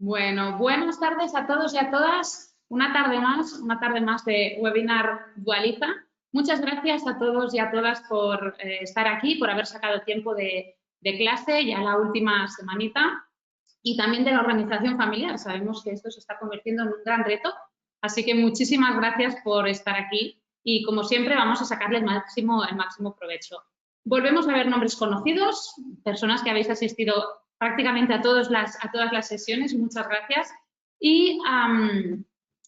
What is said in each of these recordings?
Bueno, buenas tardes a todos y a todas. Una tarde más de webinar Dualiza. Muchas gracias a todos y a todas por estar aquí, por haber sacado tiempo de clase ya la última semanita y también de la organización familiar. Sabemos que esto se está convirtiendo en un gran reto, así que muchísimas gracias por estar aquí y, como siempre, vamos a sacarle el máximo provecho. Volvemos a ver nombres conocidos, personas que habéis asistido prácticamente a todas las sesiones, muchas gracias. Y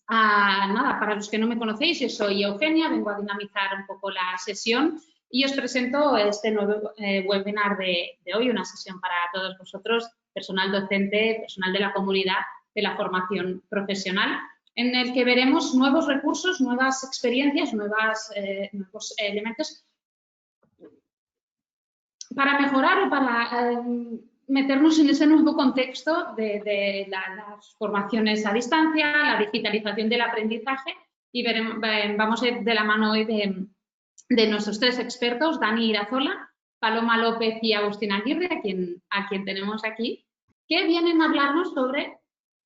nada, para los que no me conocéis, yo soy Eugenia, vengo a dinamizar un poco la sesión y os presento este nuevo webinar de hoy, una sesión para todos vosotros, personal docente, personal de la comunidad de la formación profesional, en el que veremos nuevos recursos, nuevas experiencias, nuevos elementos para mejorar o para meternos en ese nuevo contexto de las formaciones a distancia, la digitalización del aprendizaje y vamos a ir de la mano hoy de nuestros tres expertos, Dani Irazola, Paloma López y Agustín Aguirre, a quien tenemos aquí, que vienen a hablarnos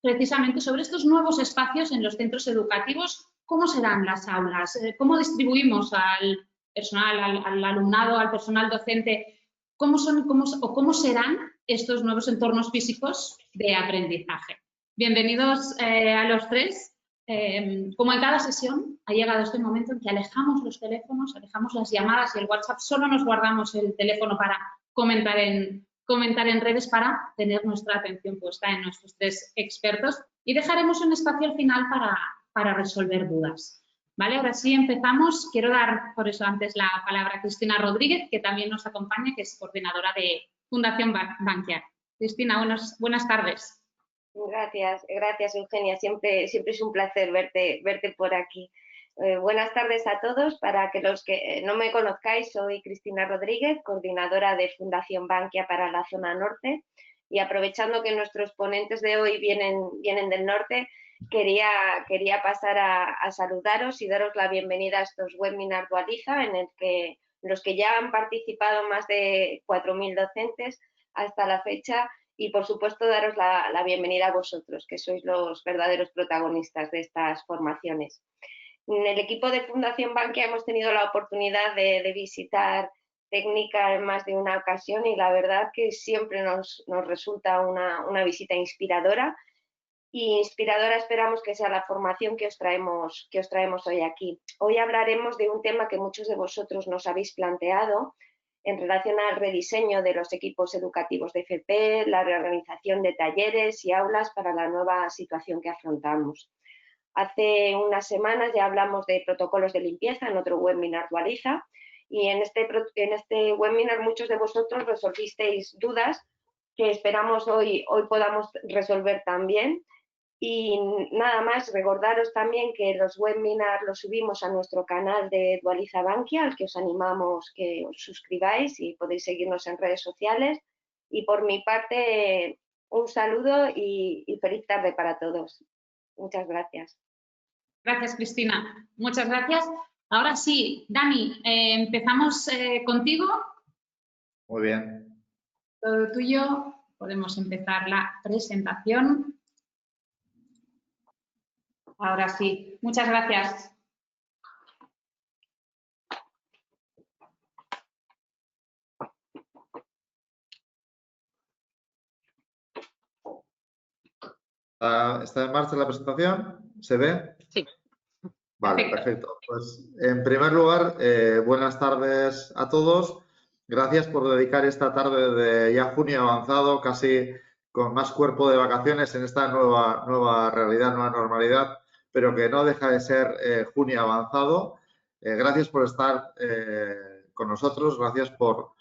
precisamente sobre estos nuevos espacios en los centros educativos, cómo serán las aulas, cómo distribuimos al personal, al alumnado, al personal docente, cómo serán estos nuevos entornos físicos de aprendizaje. Bienvenidos a los tres. Como en cada sesión, ha llegado este momento en que alejamos los teléfonos, alejamos las llamadas y el WhatsApp, solo nos guardamos el teléfono para comentar en redes, para tener nuestra atención puesta en nuestros tres expertos y dejaremos un espacio al final para resolver dudas. ¿Vale? Ahora sí empezamos. Quiero dar, por eso, antes la palabra a Cristina Rodríguez, que también nos acompaña, que es coordinadora de Fundación Bankia. Cristina, buenas tardes. Gracias Eugenia, siempre es un placer verte por aquí. Buenas tardes a todos. Para que los que no me conozcáis, soy Cristina Rodríguez, coordinadora de Fundación Bankia para la zona norte, y aprovechando que nuestros ponentes de hoy vienen del norte, quería pasar a saludaros y daros la bienvenida a estos webinars Dualiza, en los que ya han participado más de 4.000 docentes hasta la fecha, y por supuesto daros la bienvenida a vosotros, que sois los verdaderos protagonistas de estas formaciones. En el equipo de Fundación Bankia hemos tenido la oportunidad de visitar Técnica en más de una ocasión y la verdad que siempre nos resulta una visita inspiradora. Y inspiradora esperamos que sea la formación que os traemos hoy aquí. Hoy hablaremos de un tema que muchos de vosotros nos habéis planteado en relación al rediseño de los equipos educativos de FP, la reorganización de talleres y aulas para la nueva situación que afrontamos. Hace unas semanas ya hablamos de protocolos de limpieza en otro webinar Dualiza, y en este webinar muchos de vosotros resolvisteis dudas que esperamos hoy podamos resolver también. Y nada más, recordaros también que los webinars los subimos a nuestro canal de Dualiza Bankia, al que os animamos que os suscribáis, y podéis seguirnos en redes sociales. Y por mi parte, un saludo y feliz tarde para todos. Muchas gracias. Gracias, Cristina. Muchas gracias. Ahora sí, Dani, empezamos contigo. Muy bien. Todo tuyo. Podemos empezar la presentación. Ahora sí, muchas gracias. ¿Está en marcha la presentación? ¿Se ve? Sí. Vale, perfecto. Pues en primer lugar, buenas tardes a todos. Gracias por dedicar esta tarde de ya junio avanzado, casi con más cuerpo de vacaciones en esta nueva realidad, nueva normalidad, pero que no deja de ser junio avanzado. Gracias por estar con nosotros, gracias por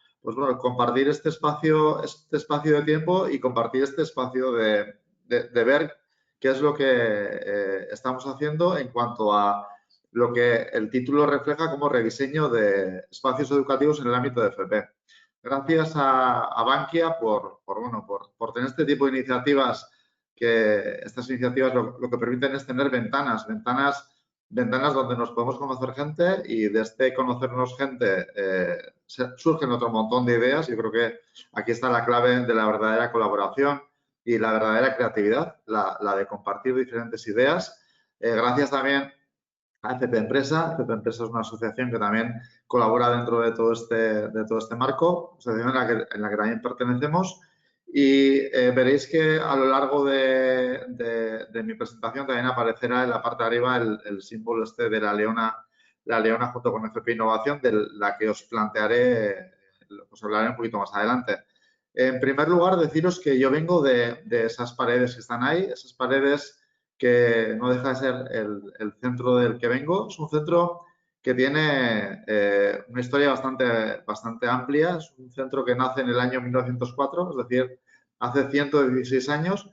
compartir este espacio de tiempo y compartir este espacio de ver qué es lo que estamos haciendo en cuanto a lo que el título refleja como rediseño de espacios educativos en el ámbito de FP. Gracias a Bankia por tener este tipo de iniciativas, que estas iniciativas lo que permiten es tener ventanas donde nos podemos conocer gente, y de este conocernos gente surgen otro montón de ideas. Yo creo que aquí está la clave de la verdadera colaboración y la verdadera creatividad, la de compartir diferentes ideas. Gracias también a FP Empresa. FP Empresa es una asociación que también colabora dentro de todo este marco, asociación en la que también pertenecemos. Y veréis que a lo largo de mi presentación también aparecerá en la parte de arriba el símbolo este de la leona junto con FP Innovación, de la que os plantearé, os hablaré un poquito más adelante. En primer lugar, deciros que yo vengo de esas paredes que están ahí, esas paredes que no deja de ser el centro del que vengo. Es un centro que tiene una historia bastante amplia. Es un centro que nace en el año 1904, es decir, hace 116 años,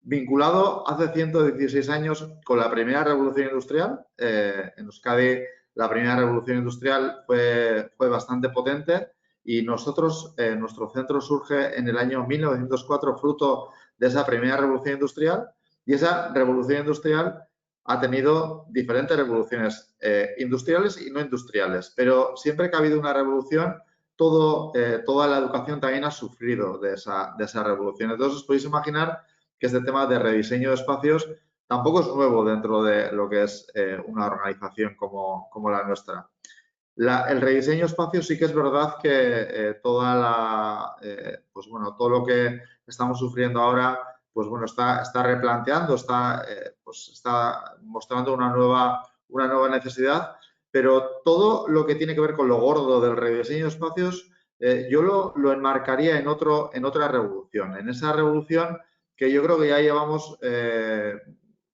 vinculado hace 116 años con la primera revolución industrial. En Euskadi la primera revolución industrial fue bastante potente y nosotros, nuestro centro surge en el año 1904 fruto de esa primera revolución industrial. Y esa revolución industrial ha tenido diferentes revoluciones industriales y no industriales, pero siempre que ha habido una revolución, toda la educación también ha sufrido de esa revolución. Entonces, os podéis imaginar que este tema de rediseño de espacios tampoco es nuevo dentro de lo que es una organización como la nuestra. El rediseño de espacios sí que es verdad que todo lo que estamos sufriendo ahora, pues bueno, está replanteando, está mostrando una nueva necesidad, pero todo lo que tiene que ver con lo gordo del rediseño de espacios, yo lo enmarcaría en otra revolución, en esa revolución que yo creo que ya llevamos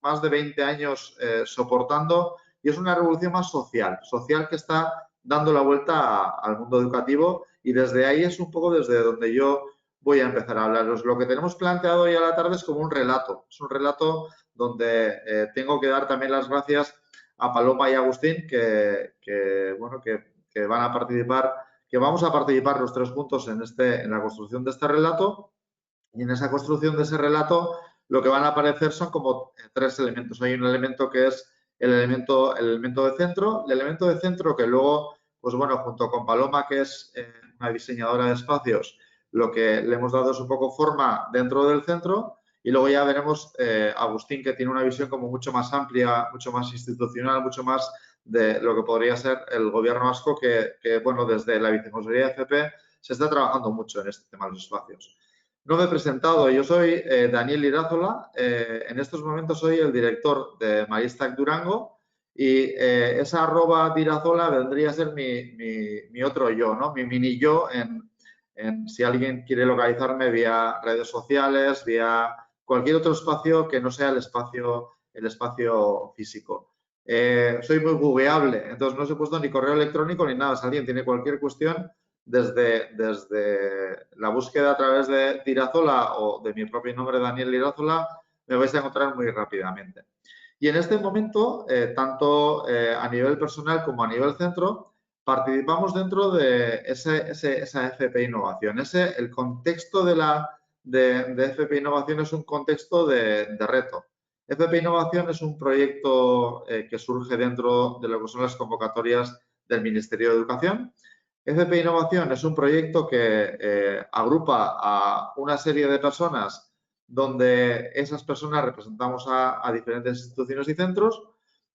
más de 20 años soportando, y es una revolución más social que está dando la vuelta al mundo educativo, y desde ahí es un poco desde donde yo voy a empezar a hablaros. Lo que tenemos planteado hoy a la tarde es como un relato. Es un relato donde tengo que dar también las gracias a Paloma y Agustín que van a participar, que vamos a participar los tres juntos en la construcción de este relato. Y en esa construcción de ese relato lo que van a aparecer son como tres elementos. Hay un elemento que es el elemento de centro. El elemento de centro que luego, pues bueno, junto con Paloma, que es una diseñadora de espacios, lo que le hemos dado es un poco forma dentro del centro. Y luego ya veremos Agustín, que tiene una visión como mucho más amplia, mucho más institucional, mucho más de lo que podría ser el gobierno vasco, que bueno, desde la viceconsejería de FP se está trabajando mucho en este tema de los espacios. No me he presentado, yo soy Daniel Irazola, en estos momentos soy el director de Maristac Durango, y esa @ de Irazola vendría a ser mi otro yo, ¿no? Mi mini yo si alguien quiere localizarme vía redes sociales, vía cualquier otro espacio que no sea el espacio físico. Soy muy googleable, entonces no os he puesto ni correo electrónico ni nada. Si alguien tiene cualquier cuestión, desde la búsqueda a través de Irazola o de mi propio nombre, Daniel Irazola, me vais a encontrar muy rápidamente. Y en este momento, tanto a nivel personal como a nivel centro, participamos dentro de esa FP Innovación. El contexto de FP Innovación es un contexto de reto. FP Innovación es un proyecto que surge dentro de lo que son las convocatorias del Ministerio de Educación. FP Innovación es un proyecto que agrupa a una serie de personas donde esas personas representamos a diferentes instituciones y centros.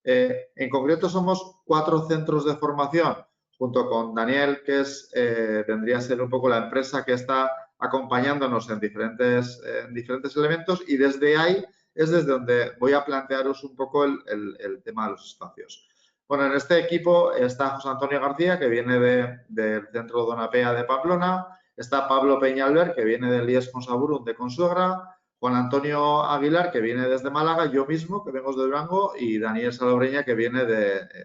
En concreto somos 4 centros de formación, junto con Daniel, que vendría a ser un poco la empresa que está acompañándonos en diferentes elementos, y desde ahí es desde donde voy a plantearos un poco el tema de los espacios. Bueno, en este equipo está José Antonio García, que viene del Centro Donapea de Pamplona, está Pablo Peñalver, que viene del IES Consaburum de Consuegra, Juan Antonio Aguilar, que viene desde Málaga, yo mismo, que vengo de Durango, y Daniel Salobreña, que viene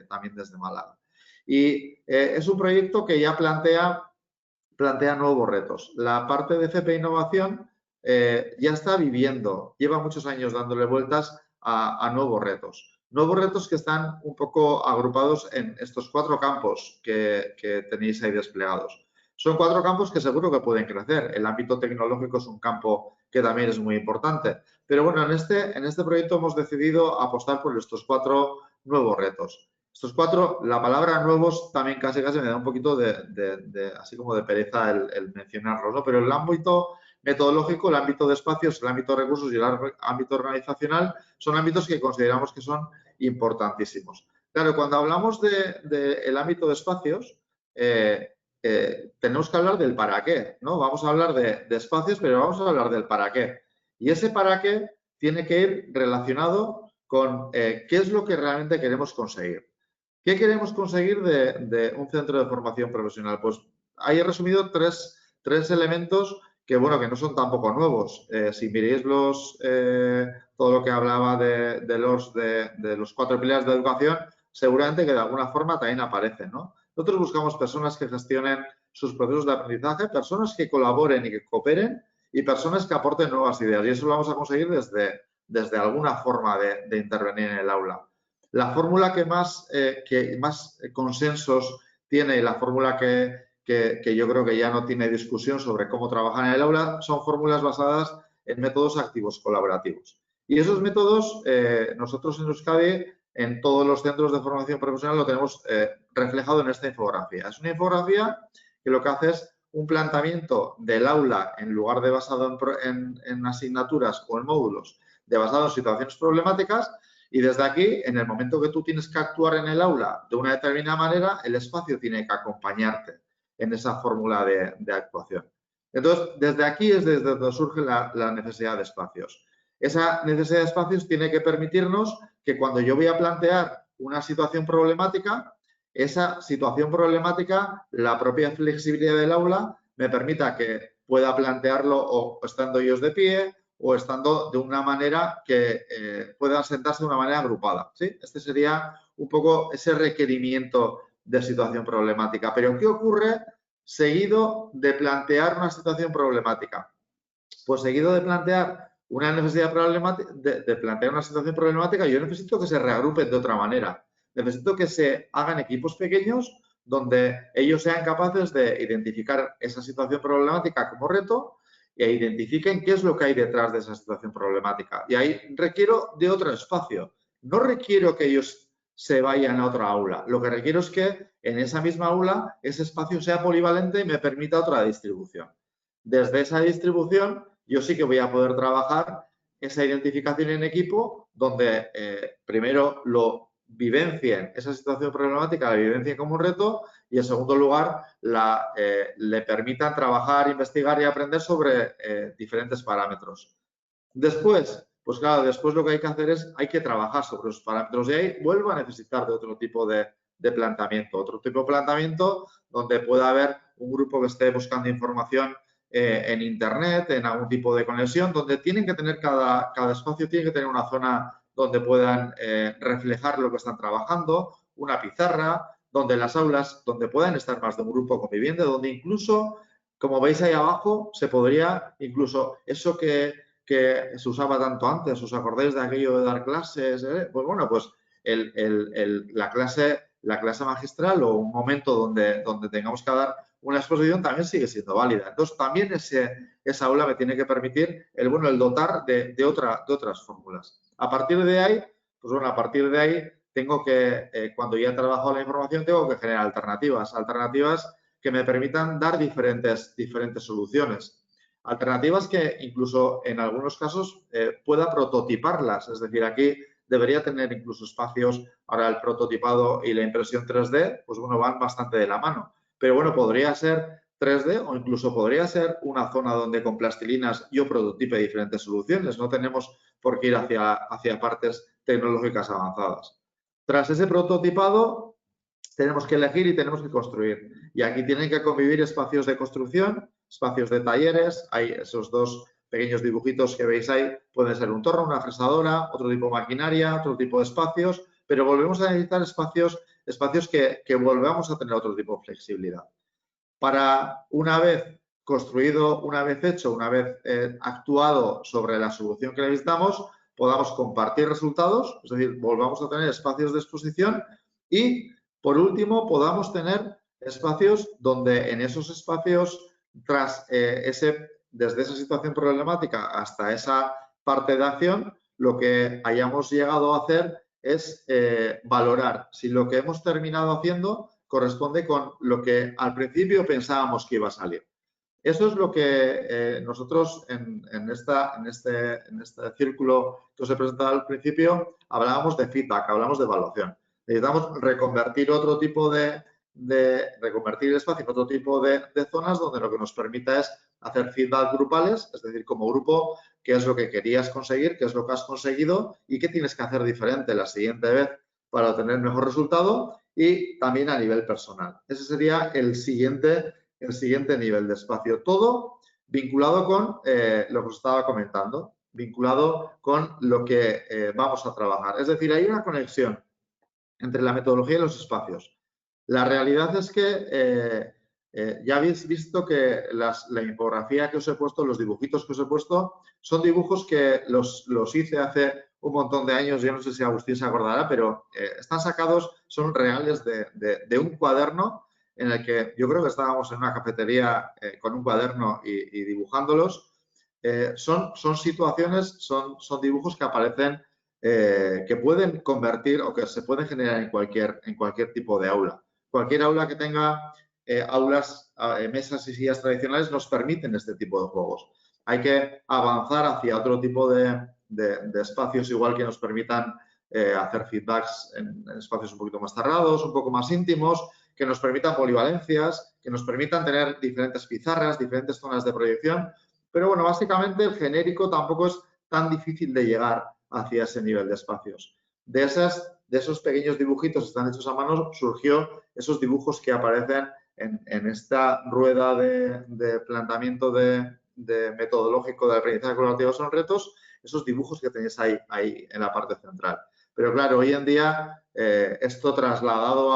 también desde Málaga. Y es un proyecto que ya plantea nuevos retos. La parte de FP Innovación ya está viviendo, lleva muchos años dándole vueltas a nuevos retos. Nuevos retos que están un poco agrupados en estos 4 campos que tenéis ahí desplegados. Son 4 campos que seguro que pueden crecer. El ámbito tecnológico es un campo que también es muy importante. Pero bueno, en este proyecto hemos decidido apostar por estos 4 nuevos retos. Estos 4, la palabra nuevos también casi me da un poquito así como de pereza el mencionarlos, ¿no? Pero el ámbito metodológico, el ámbito de espacios, el ámbito de recursos y el ámbito organizacional son ámbitos que consideramos que son importantísimos. Claro, cuando hablamos del ámbito de espacios, tenemos que hablar del para qué, ¿no? Vamos a hablar de espacios, pero vamos a hablar del para qué. Y ese para qué tiene que ir relacionado con qué es lo que realmente queremos conseguir. ¿Qué queremos conseguir de un centro de formación profesional? Pues ahí he resumido tres elementos que, bueno, que no son tampoco nuevos. Si miréis todo lo que hablaba de los 4 pilares de educación, seguramente que de alguna forma también aparecen, ¿no? Nosotros buscamos personas que gestionen sus procesos de aprendizaje, personas que colaboren y que cooperen y personas que aporten nuevas ideas. Y eso lo vamos a conseguir desde alguna forma de intervenir en el aula. La fórmula que más consensos tiene y la fórmula que yo creo que ya no tiene discusión sobre cómo trabajar en el aula son fórmulas basadas en métodos activos colaborativos. Y esos métodos, nosotros en Euskadi, en todos los centros de formación profesional, lo tenemos reflejado en esta infografía. Es una infografía que lo que hace es un planteamiento del aula en lugar de basado en asignaturas o en módulos, de basado en situaciones problemáticas. Y desde aquí, en el momento que tú tienes que actuar en el aula de una determinada manera, el espacio tiene que acompañarte en esa fórmula de actuación. Entonces, desde aquí es desde donde surge la necesidad de espacios. Esa necesidad de espacios tiene que permitirnos que cuando yo voy a plantear una situación problemática, esa situación problemática, la propia flexibilidad del aula me permita que pueda plantearlo o estando ellos de pie o estando de una manera que puedan sentarse de una manera agrupada, ¿sí? Este sería un poco ese requerimiento de situación problemática. Pero ¿qué ocurre seguido de plantear una situación problemática? Pues seguido de plantear una necesidad problemática, de plantear una situación problemática, yo necesito que se reagrupen de otra manera. Necesito que se hagan equipos pequeños donde ellos sean capaces de identificar esa situación problemática como reto e identifiquen qué es lo que hay detrás de esa situación problemática. Y ahí requiero de otro espacio. No requiero que ellos se vayan a otra aula. Lo que requiero es que en esa misma aula ese espacio sea polivalente y me permita otra distribución. Desde esa distribución yo sí que voy a poder trabajar esa identificación en equipo donde primero lo vivencien, esa situación problemática la vivencien como un reto y en segundo lugar le permitan trabajar, investigar y aprender sobre diferentes parámetros. Después, pues claro, después lo que hay que hacer es, hay que trabajar sobre esos parámetros y ahí vuelvo a necesitar de otro tipo de planteamiento donde pueda haber un grupo que esté buscando información en Internet, en algún tipo de conexión, donde tienen que tener cada espacio, tiene que tener una zona donde puedan reflejar lo que están trabajando, una pizarra, donde las aulas, donde puedan estar más de un grupo conviviendo, donde incluso, como veis ahí abajo, se podría incluso eso que se usaba tanto antes, ¿os acordáis de aquello de dar clases? Pues bueno, pues la clase magistral o un momento donde tengamos que dar una exposición también sigue siendo válida. Entonces, también esa aula me tiene que permitir el dotar de otras fórmulas. A partir de ahí, pues bueno, tengo que, cuando ya he trabajado la información, tengo que generar alternativas que me permitan dar diferentes soluciones. Alternativas que incluso en algunos casos pueda prototiparlas. Es decir, aquí debería tener incluso espacios, ahora el prototipado y la impresión 3D, pues bueno, van bastante de la mano. Pero bueno, podría ser 3D o incluso podría ser una zona donde con plastilinas yo prototipe diferentes soluciones. No tenemos por qué ir hacia partes tecnológicas avanzadas. Tras ese prototipado, tenemos que elegir y tenemos que construir. Y aquí tienen que convivir espacios de construcción, espacios de talleres. Hay esos dos pequeños dibujitos que veis ahí. Pueden ser un torno, una fresadora, otro tipo de maquinaria, otro tipo de espacios, pero volvemos a necesitar espacios que volvamos a tener otro tipo de flexibilidad. Para una vez construido, una vez hecho, una vez actuado sobre la solución que necesitamos, podamos compartir resultados, es decir, volvamos a tener espacios de exposición y, por último, podamos tener espacios donde en esos espacios, desde esa situación problemática hasta esa parte de acción, lo que hayamos llegado a hacer es valorar si lo que hemos terminado haciendo corresponde con lo que al principio pensábamos que iba a salir. Eso es lo que nosotros en este círculo que os he presentado al principio hablábamos de feedback, hablamos de evaluación. Necesitamos reconvertir otro tipo reconvertir el espacio en otro tipo de zonas donde lo que nos permita es hacer feedback grupales, es decir, como grupo, qué es lo que querías conseguir, qué es lo que has conseguido y qué tienes que hacer diferente la siguiente vez para obtener mejor resultado, y también a nivel personal. Ese sería el siguiente nivel de espacio. Todo vinculado con lo que os estaba comentando, vinculado con lo que vamos a trabajar. Es decir, hay una conexión entre la metodología y los espacios. La realidad es que ya habéis visto que la infografía que os he puesto, los dibujitos que os he puesto, son dibujos que los hice hace un montón de años. Yo no sé si Agustín se acordará, pero están sacados, son reales de un cuaderno en el que yo creo que estábamos en una cafetería con un cuaderno y dibujándolos. Son situaciones, son dibujos que aparecen, que pueden convertir o que se pueden generar en cualquier tipo de aula. Cualquier aula que tenga mesas y sillas tradicionales nos permiten este tipo de juegos. Hay que avanzar hacia otro tipo de espacios, igual que nos permitan hacer feedbacks en espacios un poquito más cerrados, un poco más íntimos, que nos permitan polivalencias, que nos permitan tener diferentes pizarras, diferentes zonas de proyección. Pero bueno, básicamente el genérico tampoco es tan difícil de llegar hacia ese nivel de espacios. De esos pequeños dibujitos que están hechos a mano surgió esos dibujos que aparecen en esta rueda de planteamiento metodológico de aprendizaje colaborativo son retos, esos dibujos que tenéis ahí en la parte central. Pero claro, hoy en día esto trasladado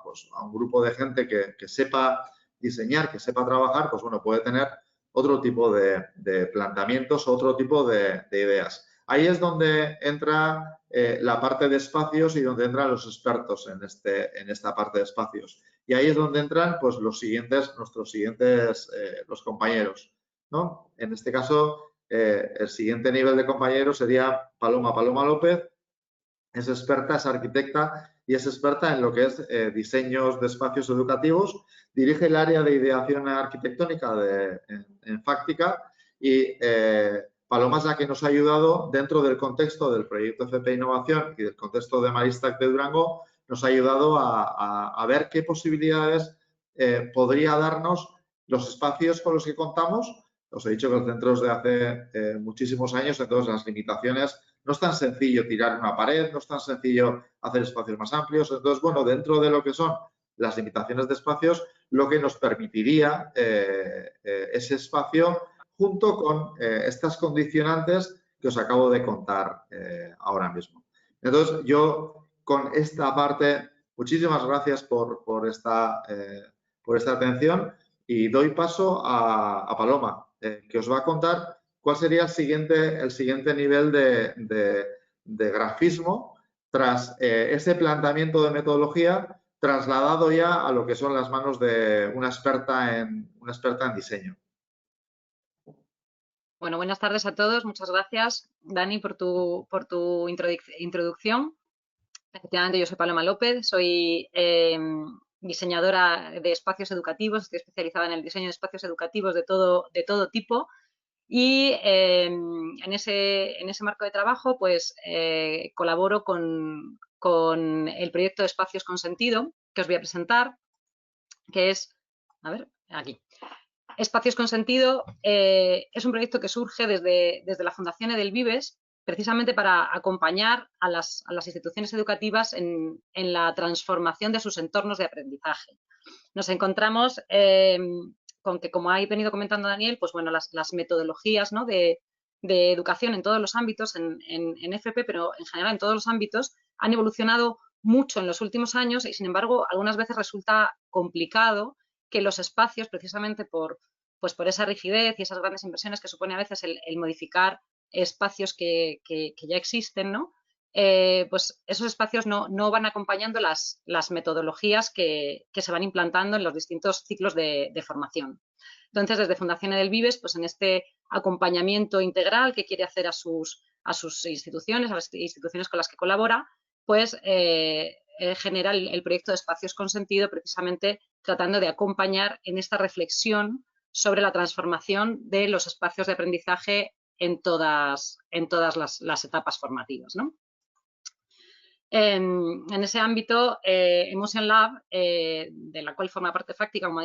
pues, a un grupo de gente que sepa diseñar, que sepa trabajar, pues bueno, puede tener otro tipo de planteamientos, otro tipo de ideas. Ahí es donde entra la parte de espacios y donde entran los expertos en esta parte de espacios. Y ahí es donde entran pues, nuestros siguientes los compañeros, ¿no? En este caso, el siguiente nivel de compañeros sería Paloma López. Es experta, es arquitecta y es experta en lo que es diseños de espacios educativos. Dirige el área de ideación arquitectónica en Fáctica y Paloma es la que nos ha ayudado dentro del contexto del proyecto FP Innovación y del contexto de Maristac de Durango, nos ha ayudado a ver qué posibilidades podría darnos los espacios con los que contamos. Os he dicho que el centro es de hace muchísimos años, entonces las limitaciones. No es tan sencillo tirar una pared, no es tan sencillo hacer espacios más amplios. Entonces, bueno, dentro de lo que son las limitaciones de espacios, lo que nos permitiría ese espacio junto con estas condicionantes que os acabo de contar ahora mismo. Entonces, yo con esta parte, muchísimas gracias por esta atención y doy paso a Paloma, que os va a contar cuál sería el siguiente nivel de grafismo tras ese planteamiento de metodología trasladado ya a lo que son las manos de una experta en diseño. Bueno, buenas tardes a todos. Muchas gracias, Dani, por tu introducción. Efectivamente, yo soy Paloma López, soy diseñadora de espacios educativos, estoy especializada en el diseño de espacios educativos de todo tipo. Y en ese marco de trabajo, pues colaboro con el proyecto de Espacios con Sentido, que os voy a presentar, que es, a ver, aquí. Espacios con Sentido es un proyecto que surge desde la Fundación Edelvives, precisamente para acompañar a las instituciones educativas en la transformación de sus entornos de aprendizaje. Nos encontramos con que, como ha venido comentando Daniel, pues bueno, las metodologías, ¿no?, de educación en todos los ámbitos, en FP, pero en general en todos los ámbitos, han evolucionado mucho en los últimos años y, sin embargo, algunas veces resulta complicado que los espacios, precisamente por esa rigidez y esas grandes inversiones que supone a veces el modificar espacios que ya existen, ¿no?, pues esos espacios no van acompañando las metodologías que se van implantando en los distintos ciclos de formación. Entonces, desde Fundación Edelvives, pues en este acompañamiento integral que quiere hacer a sus instituciones, a las instituciones con las que colabora, pues genera el proyecto de Espacios con Sentido, precisamente tratando de acompañar en esta reflexión sobre la transformación de los espacios de aprendizaje en todas las etapas formativas, ¿no? En ese ámbito, Emotion Lab, de la cual forma parte Fáctica, como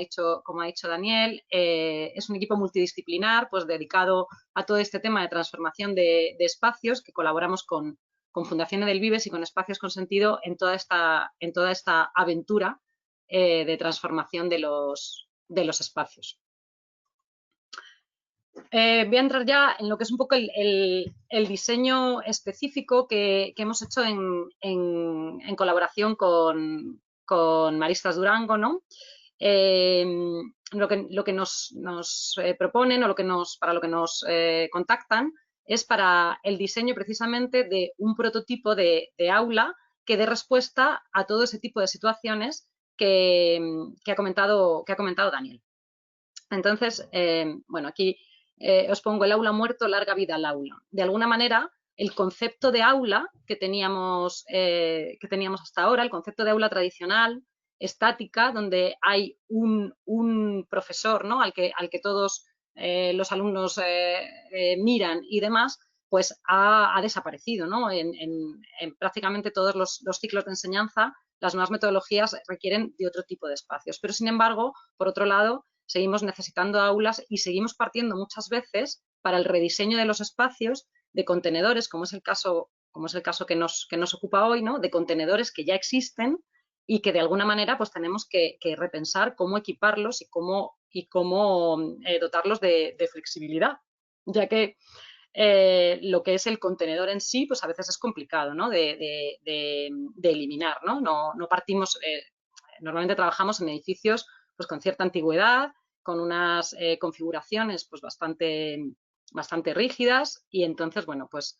ha dicho Daniel, es un equipo multidisciplinar pues, dedicado a todo este tema de transformación de espacios, que colaboramos con Fundación Edelvives y con Espacios con Sentido en toda esta aventura de transformación de los espacios. Voy a entrar ya en lo que es un poco el diseño específico que hemos hecho en colaboración con Maristas Durango, ¿no? Lo que nos proponen o para lo que nos contactan es para el diseño precisamente de un prototipo de aula que dé respuesta a todo ese tipo de situaciones que ha comentado Daniel. Entonces, bueno, aquí os pongo el aula muerto, larga vida al aula. De alguna manera, el concepto de aula que teníamos hasta ahora, el concepto de aula tradicional, estática, donde hay un profesor, ¿no? al que todos los alumnos miran y demás, pues ha desaparecido, ¿no? En prácticamente todos los ciclos de enseñanza, las nuevas metodologías requieren de otro tipo de espacios. Pero, sin embargo, por otro lado, seguimos necesitando aulas y seguimos partiendo muchas veces para el rediseño de los espacios de contenedores, como es el caso que nos ocupa hoy, ¿no? De contenedores que ya existen y que de alguna manera pues tenemos que repensar cómo equiparlos y cómo dotarlos de flexibilidad, ya que lo que es el contenedor en sí, pues a veces es complicado, ¿no? de eliminar, ¿no? No partimos, normalmente trabajamos en edificios pues con cierta antigüedad, con unas configuraciones pues bastante rígidas y entonces, bueno, pues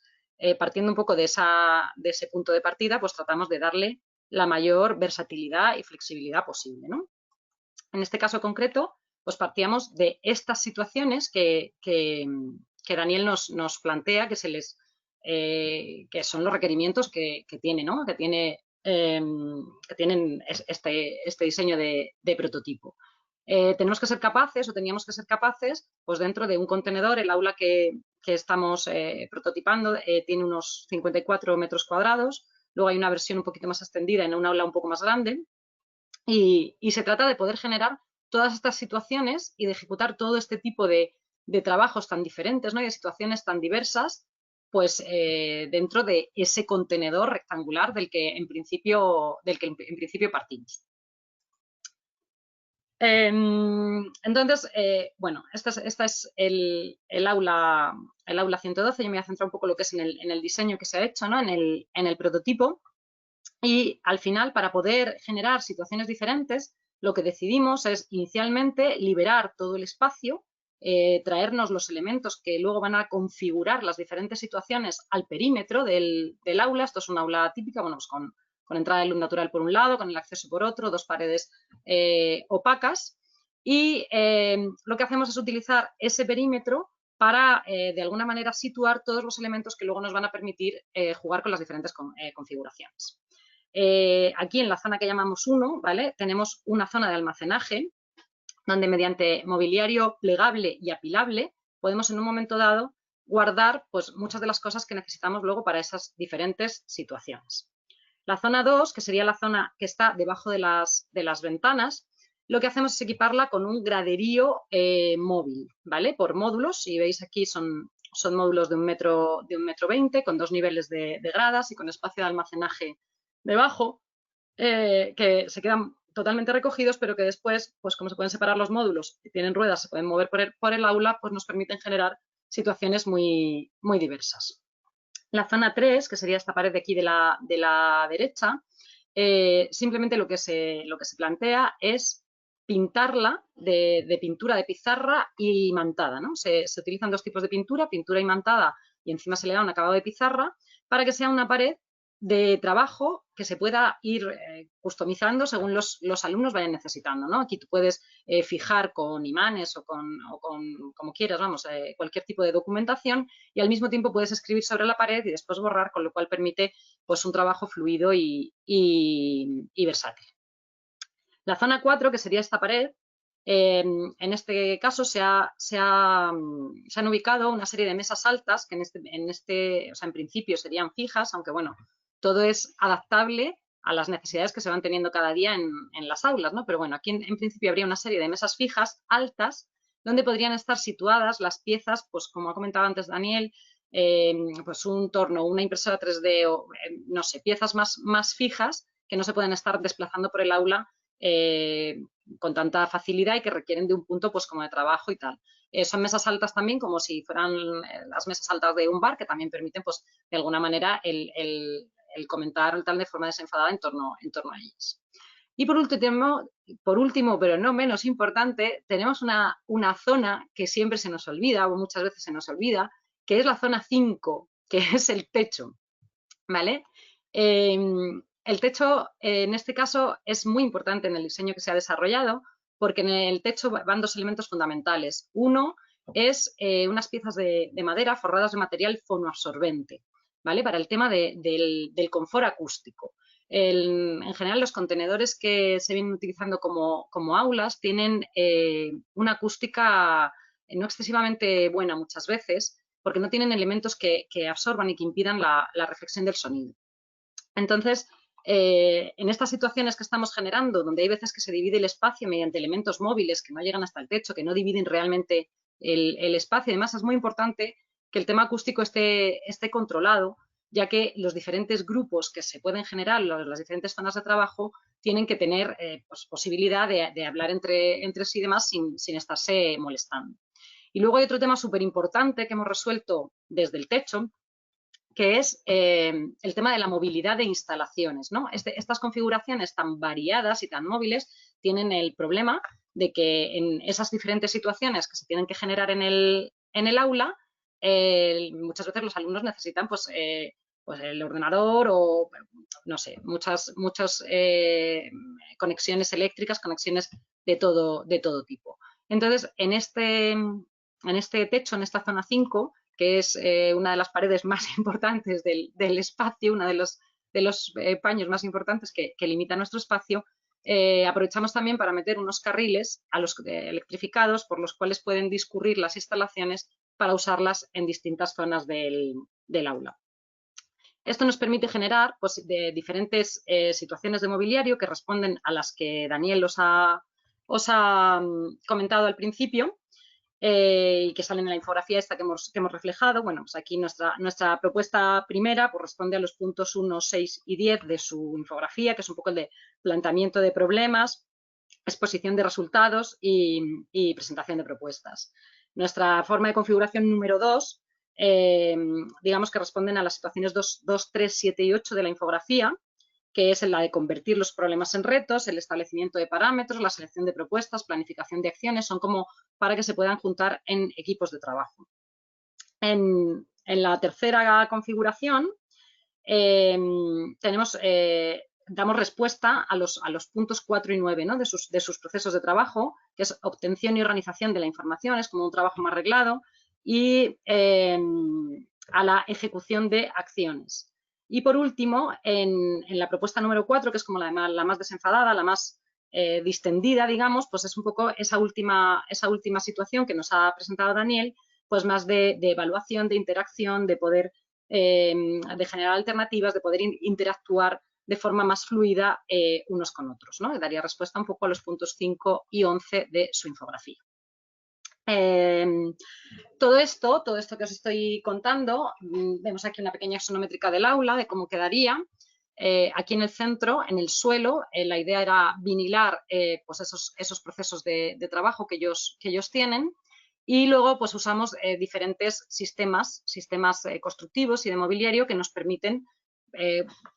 partiendo un poco de ese punto de partida, pues tratamos de darle la mayor versatilidad y flexibilidad posible, ¿no? En este caso concreto, pues partíamos de estas situaciones que Daniel nos plantea, que son los requerimientos que tiene, ¿no? que tienen este diseño de prototipo. Teníamos que ser capaces, pues dentro de un contenedor, el aula que estamos prototipando tiene unos 54 metros cuadrados, luego hay una versión un poquito más extendida en un aula un poco más grande y se trata de poder generar todas estas situaciones y de ejecutar todo este tipo de trabajos tan diferentes, ¿no? Y de situaciones tan diversas, pues dentro de ese contenedor rectangular del que en principio partimos. Entonces, bueno, esta es el aula 112. Yo me voy a centrar un poco en lo que es en el diseño que se ha hecho, ¿no? en el prototipo. Y al final, para poder generar situaciones diferentes, lo que decidimos es inicialmente liberar todo el espacio, traernos los elementos que luego van a configurar las diferentes situaciones al perímetro del aula. Esto es una aula típica, bueno, pues con entrada de luz natural por un lado, con el acceso por otro, dos paredes opacas. Y lo que hacemos es utilizar ese perímetro para, de alguna manera, situar todos los elementos que luego nos van a permitir jugar con las diferentes configuraciones. Aquí en la zona que llamamos 1, ¿vale? Tenemos una zona de almacenaje donde mediante mobiliario plegable y apilable podemos en un momento dado guardar pues, muchas de las cosas que necesitamos luego para esas diferentes situaciones. La zona 2, que sería la zona que está debajo de las ventanas, lo que hacemos es equiparla con un graderío móvil, ¿vale? Por módulos, si veis aquí son módulos de 1,20 m con 2 niveles de gradas y con espacio de almacenaje debajo, que se quedan totalmente recogidos, pero que después, pues como se pueden separar los módulos y tienen ruedas, se pueden mover por el aula, pues nos permiten generar situaciones muy, muy diversas. La zona 3, que sería esta pared de aquí de la derecha, simplemente lo que se plantea es pintarla de pintura de pizarra y imantada, ¿no? Se utilizan dos tipos de pintura imantada y encima se le da un acabado de pizarra para que sea una pared de trabajo que se pueda ir customizando según los alumnos vayan necesitando, ¿no? Aquí tú puedes fijar con imanes o con como quieras, vamos, cualquier tipo de documentación, y al mismo tiempo puedes escribir sobre la pared y después borrar, con lo cual permite pues un trabajo fluido y versátil. La zona 4, que sería esta pared, en este caso se han ubicado una serie de mesas altas que o sea, en principio serían fijas, aunque bueno, todo es adaptable a las necesidades que se van teniendo cada día en las aulas, ¿no? Pero bueno, aquí en principio habría una serie de mesas fijas altas donde podrían estar situadas las piezas, pues como ha comentado antes Daniel, pues un torno, una impresora 3D o no sé, piezas más fijas que no se pueden estar desplazando por el aula con tanta facilidad y que requieren de un punto pues como de trabajo y tal. Son mesas altas también como si fueran las mesas altas de un bar, que también permiten pues de alguna manera el comentar tal de forma desenfadada en torno a ellas. Y por último, pero no menos importante, tenemos una zona que siempre se nos olvida o muchas veces se nos olvida, que es la zona 5, que es el techo, ¿vale? El techo, en este caso, es muy importante en el diseño que se ha desarrollado porque en el techo van dos elementos fundamentales. Uno es unas piezas de madera forradas de material fonoabsorbente, ¿vale? Para el tema del confort acústico. En general, los contenedores que se vienen utilizando como aulas tienen una acústica no excesivamente buena muchas veces, porque no tienen elementos que absorban y que impidan la reflexión del sonido. Entonces, en estas situaciones que estamos generando, donde hay veces que se divide el espacio mediante elementos móviles que no llegan hasta el techo, que no dividen realmente el espacio, además es muy importante que el tema acústico esté controlado, ya que los diferentes grupos que se pueden generar, las diferentes zonas de trabajo, tienen que tener pues, posibilidad de hablar entre sí y demás sin estarse molestando. Y luego hay otro tema súper importante que hemos resuelto desde el techo, que es el tema de la movilidad de instalaciones, ¿no? Estas configuraciones tan variadas y tan móviles tienen el problema de que en esas diferentes situaciones que se tienen que generar en el aula, muchas veces los alumnos necesitan pues el ordenador o, no sé, muchas conexiones eléctricas, conexiones de todo tipo. Entonces, en este techo, en esta zona 5, que es una de las paredes más importantes del espacio, uno de los paños más importantes que limita nuestro espacio, aprovechamos también para meter unos carriles electrificados por los cuales pueden discurrir las instalaciones para usarlas en distintas zonas del aula. Esto nos permite generar pues, de diferentes situaciones de mobiliario que responden a las que Daniel os ha comentado al principio, y que salen en la infografía esta que hemos reflejado. Bueno, pues aquí nuestra propuesta primera pues responde a los puntos 1, 6 y 10 de su infografía, que es un poco el de planteamiento de problemas, exposición de resultados y presentación de propuestas. Nuestra forma de configuración número 2, digamos que responden a las situaciones 2, 3, 7 y 8 de la infografía, que es la de convertir los problemas en retos, el establecimiento de parámetros, la selección de propuestas, planificación de acciones, son como para que se puedan juntar en equipos de trabajo. En la tercera configuración damos respuesta a los puntos 4 y 9, ¿no? de sus procesos de trabajo, que es obtención y organización de la información, es como un trabajo más reglado, y a la ejecución de acciones. Y por último, en la propuesta número 4, que es como la más desenfadada, la más distendida, digamos, pues es un poco esa última situación que nos ha presentado Daniel, pues más de evaluación, de interacción, de poder, de generar alternativas, de poder interactuar de forma más fluida unos con otros, ¿no? Daría respuesta un poco a los puntos 5 y 11 de su infografía. Todo esto que os estoy contando, vemos aquí una pequeña axonométrica del aula de cómo quedaría. Aquí en el centro, en el suelo, la idea era vinilar pues esos procesos de trabajo que ellos tienen, y luego pues usamos diferentes sistemas constructivos y de mobiliario que nos permiten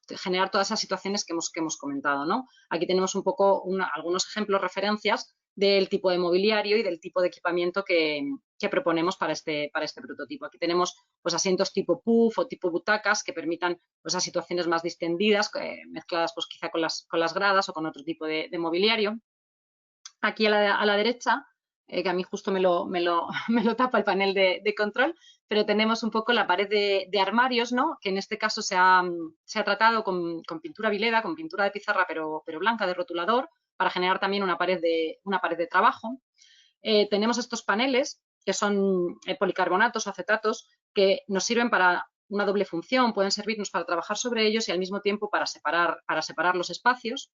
generar todas esas situaciones que hemos comentado, ¿no? Aquí tenemos un poco algunos ejemplos, referencias del tipo de mobiliario y del tipo de equipamiento que proponemos para este prototipo. Aquí tenemos pues, asientos tipo puff o tipo butacas que permitan pues, a situaciones más distendidas, mezcladas pues, quizá con las gradas o con otro tipo de mobiliario. Aquí a la derecha, que a mí justo me lo tapa el panel de control, pero tenemos un poco la pared de armarios, ¿no? Que en este caso se ha tratado con pintura vileda, con pintura de pizarra, pero blanca, de rotulador, para generar también una pared de trabajo. Tenemos estos paneles, que son policarbonatos o acetatos, que nos sirven para una doble función, pueden servirnos para trabajar sobre ellos y al mismo tiempo para separar los espacios.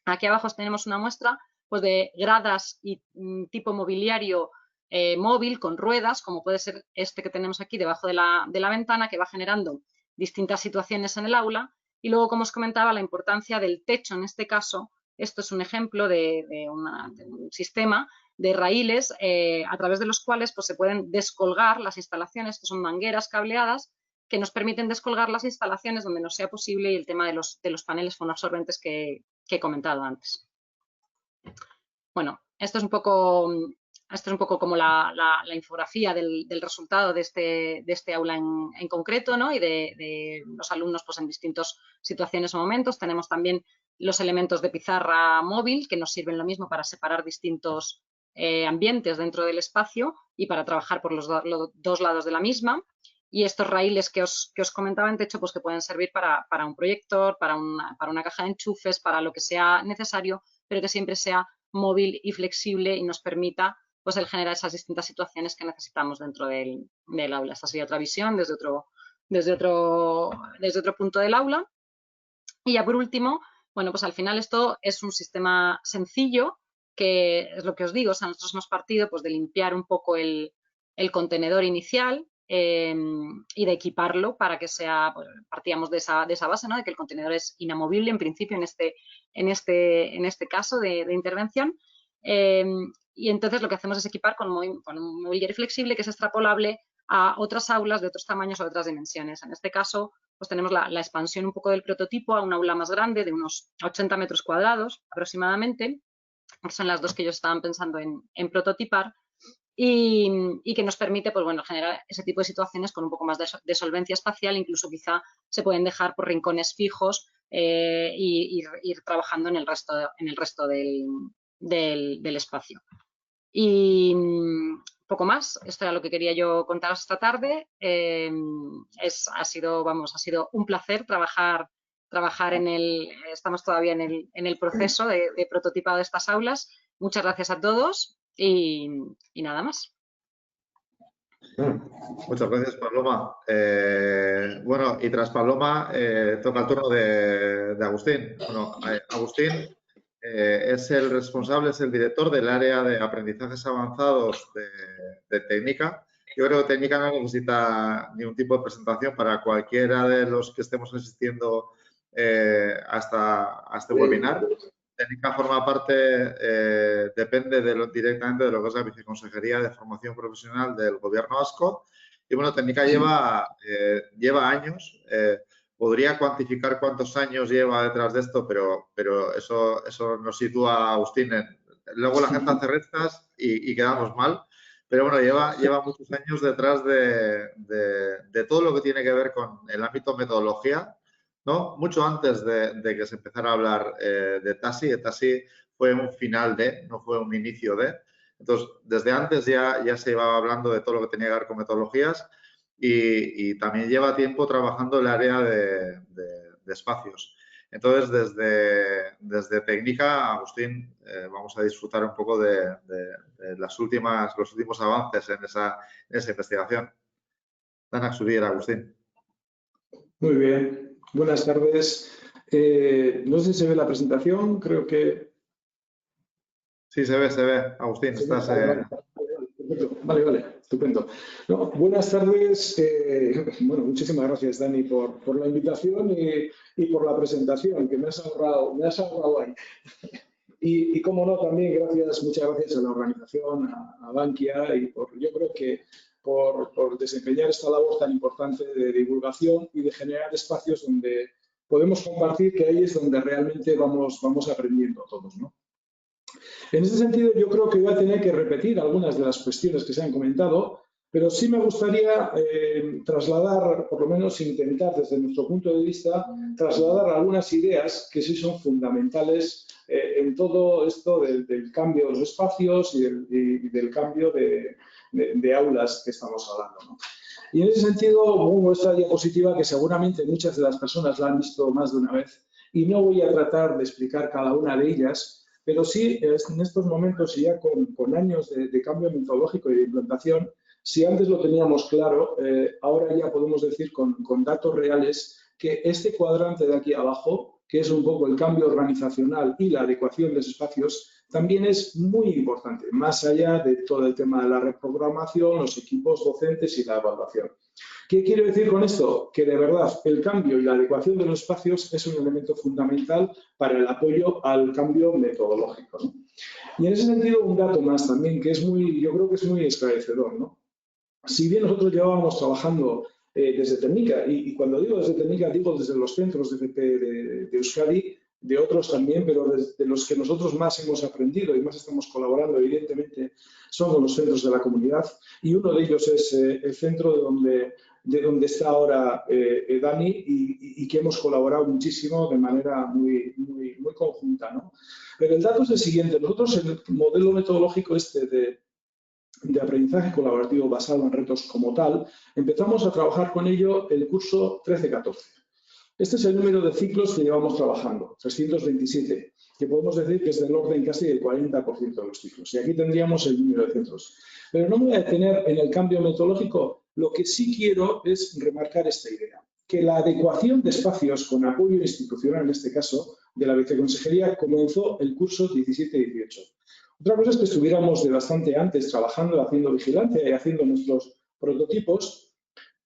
Aquí abajo tenemos una muestra pues, de gradas y tipo mobiliario móvil con ruedas, como puede ser este que tenemos aquí debajo de la ventana, que va generando distintas situaciones en el aula. Y luego, como os comentaba, la importancia del techo. En este caso, esto es un ejemplo de un sistema de raíles a través de los cuales pues, se pueden descolgar las instalaciones, que son mangueras cableadas, que nos permiten descolgar las instalaciones donde no sea posible, y el tema de los paneles fonoabsorbentes que he comentado antes. Bueno, esto es un poco como la infografía del resultado de este aula en concreto, ¿no? Y de los alumnos pues, en distintas situaciones o momentos. Tenemos también los elementos de pizarra móvil que nos sirven lo mismo para separar distintos ambientes dentro del espacio y para trabajar por los dos lados de la misma. Y estos raíles que os comentaba en techo, pues que pueden servir para un proyector, para una caja de enchufes, para lo que sea necesario, pero que siempre sea móvil y flexible y nos permita pues, el generar esas distintas situaciones que necesitamos dentro del aula. Esta sería otra visión desde otro punto del aula. Y ya por último, bueno, pues al final esto es un sistema sencillo, que es lo que os digo, o sea, nosotros hemos partido pues, de limpiar un poco el contenedor inicial, y de equiparlo para que sea, pues, partíamos de esa base, ¿no? De que el contenedor es inamovible en principio en este caso de intervención, y entonces lo que hacemos es equipar con un mobiliario flexible que es extrapolable a otras aulas de otros tamaños o de otras dimensiones. En este caso, pues tenemos la expansión un poco del prototipo a una aula más grande de unos 80 metros cuadrados aproximadamente, que son las dos que ellos estaban pensando en prototipar. Y que nos permite pues, bueno, generar ese tipo de situaciones con un poco más de solvencia espacial, incluso quizá se pueden dejar por rincones fijos y ir trabajando en el resto del espacio. Y poco más, esto era lo que quería yo contaros esta tarde. Ha sido un placer trabajar estamos todavía en el proceso de prototipado de estas aulas. Muchas gracias a todos. Y nada más. Muchas gracias, Paloma. Bueno, y tras Paloma toca el turno de Agustín. Bueno, Agustín es el responsable, es el director del área de aprendizajes avanzados de técnica. Yo creo que técnica no necesita ningún tipo de presentación para cualquiera de los que estemos asistiendo a este webinar. Técnica forma parte, depende directamente de lo que es la Viceconsejería de Formación Profesional del Gobierno vasco. Y bueno, Técnica lleva años. Podría cuantificar cuántos años lleva detrás de esto, pero eso nos sitúa a Agustín. Luego la gente hace restas y quedamos mal. Pero bueno, lleva muchos años detrás de todo lo que tiene que ver con el ámbito metodología, ¿no? Mucho antes de que se empezara a hablar de TASI. El TASI fue un final no fue un inicio de. Entonces, desde antes ya se iba hablando de todo lo que tenía que ver con metodologías y también lleva tiempo trabajando en el área de espacios. Entonces, desde Técnica, Agustín, vamos a disfrutar un poco de los últimos avances en esa investigación. Danak Zurier, Agustín. Muy bien. Buenas tardes. No sé si se ve la presentación, creo que... Sí, se ve. Agustín, estás... Vale, estupendo. No, buenas tardes. Bueno, muchísimas gracias, Dani, por la invitación y por la presentación, que me has ahorrado ahí. Y cómo no, también muchas gracias a la organización, a Bankia, y yo creo que por desempeñar esta labor tan importante de divulgación y de generar espacios donde podemos compartir, que ahí es donde realmente vamos aprendiendo todos, ¿no? En ese sentido, yo creo que voy a tener que repetir algunas de las cuestiones que se han comentado, pero sí me gustaría trasladar, por lo menos intentar desde nuestro punto de vista, trasladar algunas ideas que sí son fundamentales en todo esto del cambio de los espacios y del cambio de aulas que estamos hablando, ¿no? Y en ese sentido pongo esta diapositiva que seguramente muchas de las personas la han visto más de una vez y no voy a tratar de explicar cada una de ellas, pero sí en estos momentos y ya con años de cambio metodológico y de implantación, si antes lo teníamos claro, ahora ya podemos decir con datos reales que este cuadrante de aquí abajo, que es un poco el cambio organizacional y la adecuación de los espacios, también es muy importante, más allá de todo el tema de la reprogramación, los equipos docentes y la evaluación. ¿Qué quiero decir con esto? Que de verdad el cambio y la adecuación de los espacios es un elemento fundamental para el apoyo al cambio metodológico, ¿no? Y en ese sentido un dato más también que es yo creo que es muy esclarecedor, ¿no? Si bien nosotros llevábamos trabajando desde Técnica, y cuando digo desde Técnica digo desde los centros de FP de Euskadi, de otros también, pero de los que nosotros más hemos aprendido y más estamos colaborando, evidentemente, son con los centros de la comunidad. Y uno de ellos es el centro de donde está ahora Dani y que hemos colaborado muchísimo de manera muy conjunta, ¿no? Pero el dato es el siguiente. Nosotros el modelo metodológico de aprendizaje colaborativo basado en retos como tal, empezamos a trabajar con ello el curso 13-14. Este es el número de ciclos que llevamos trabajando, 327, que podemos decir que es del orden casi del 40% de los ciclos. Y aquí tendríamos el número de centros. Pero no me voy a detener en el cambio metodológico. Lo que sí quiero es remarcar esta idea, que la adecuación de espacios con apoyo institucional, en este caso, de la Viceconsejería, comenzó el curso 17-18. Otra cosa es que estuviéramos de bastante antes trabajando, haciendo vigilancia y haciendo nuestros prototipos,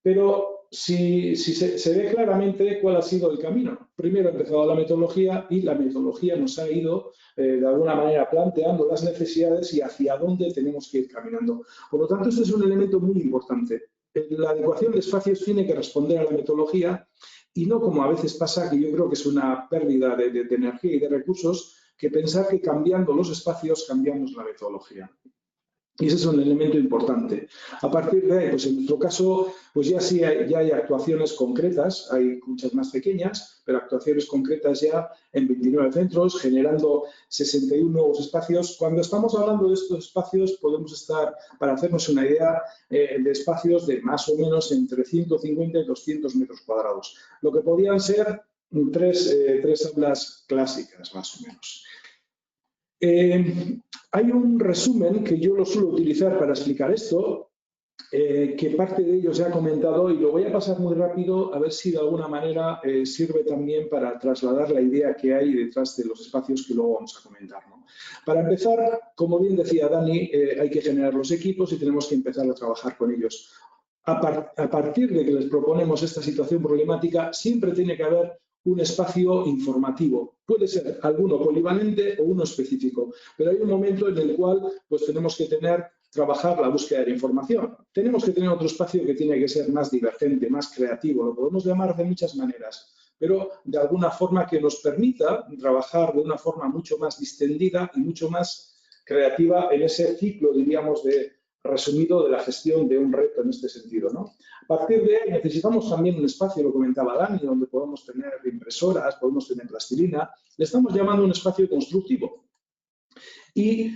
pero si se ve claramente cuál ha sido el camino. Primero ha empezado la metodología y la metodología nos ha ido de alguna manera planteando las necesidades y hacia dónde tenemos que ir caminando. Por lo tanto, este es un elemento muy importante. La adecuación de espacios tiene que responder a la metodología y no como a veces pasa, que yo creo que es una pérdida de energía y de recursos, que pensar que cambiando los espacios cambiamos la metodología. Y ese es un elemento importante. A partir de ahí, pues en nuestro caso, pues ya hay actuaciones concretas, hay muchas más pequeñas, pero actuaciones concretas ya en 29 centros, generando 61 nuevos espacios. Cuando estamos hablando de estos espacios, podemos estar, para hacernos una idea, de espacios de más o menos entre 150 y 200 metros cuadrados, lo que podrían ser tres aulas clásicas, más o menos. Hay un resumen que yo lo suelo utilizar para explicar esto, que parte de ello se ha comentado y lo voy a pasar muy rápido a ver si de alguna manera sirve también para trasladar la idea que hay detrás de los espacios que luego vamos a comentar, ¿no? Para empezar, como bien decía Dani, hay que generar los equipos y tenemos que empezar a trabajar con ellos. A partir de que les proponemos esta situación problemática, siempre tiene que haber un espacio informativo. Puede ser alguno polivalente o uno específico, pero hay un momento en el cual pues, tenemos que trabajar la búsqueda de información. Tenemos que tener otro espacio que tiene que ser más divergente, más creativo, lo podemos llamar de muchas maneras, pero de alguna forma que nos permita trabajar de una forma mucho más distendida y mucho más creativa en ese ciclo, diríamos, resumido de la gestión de un reto en este sentido, ¿no? A partir de ahí necesitamos también un espacio, lo comentaba Dani, donde podemos tener impresoras, podemos tener plastilina, le estamos llamando un espacio constructivo. Y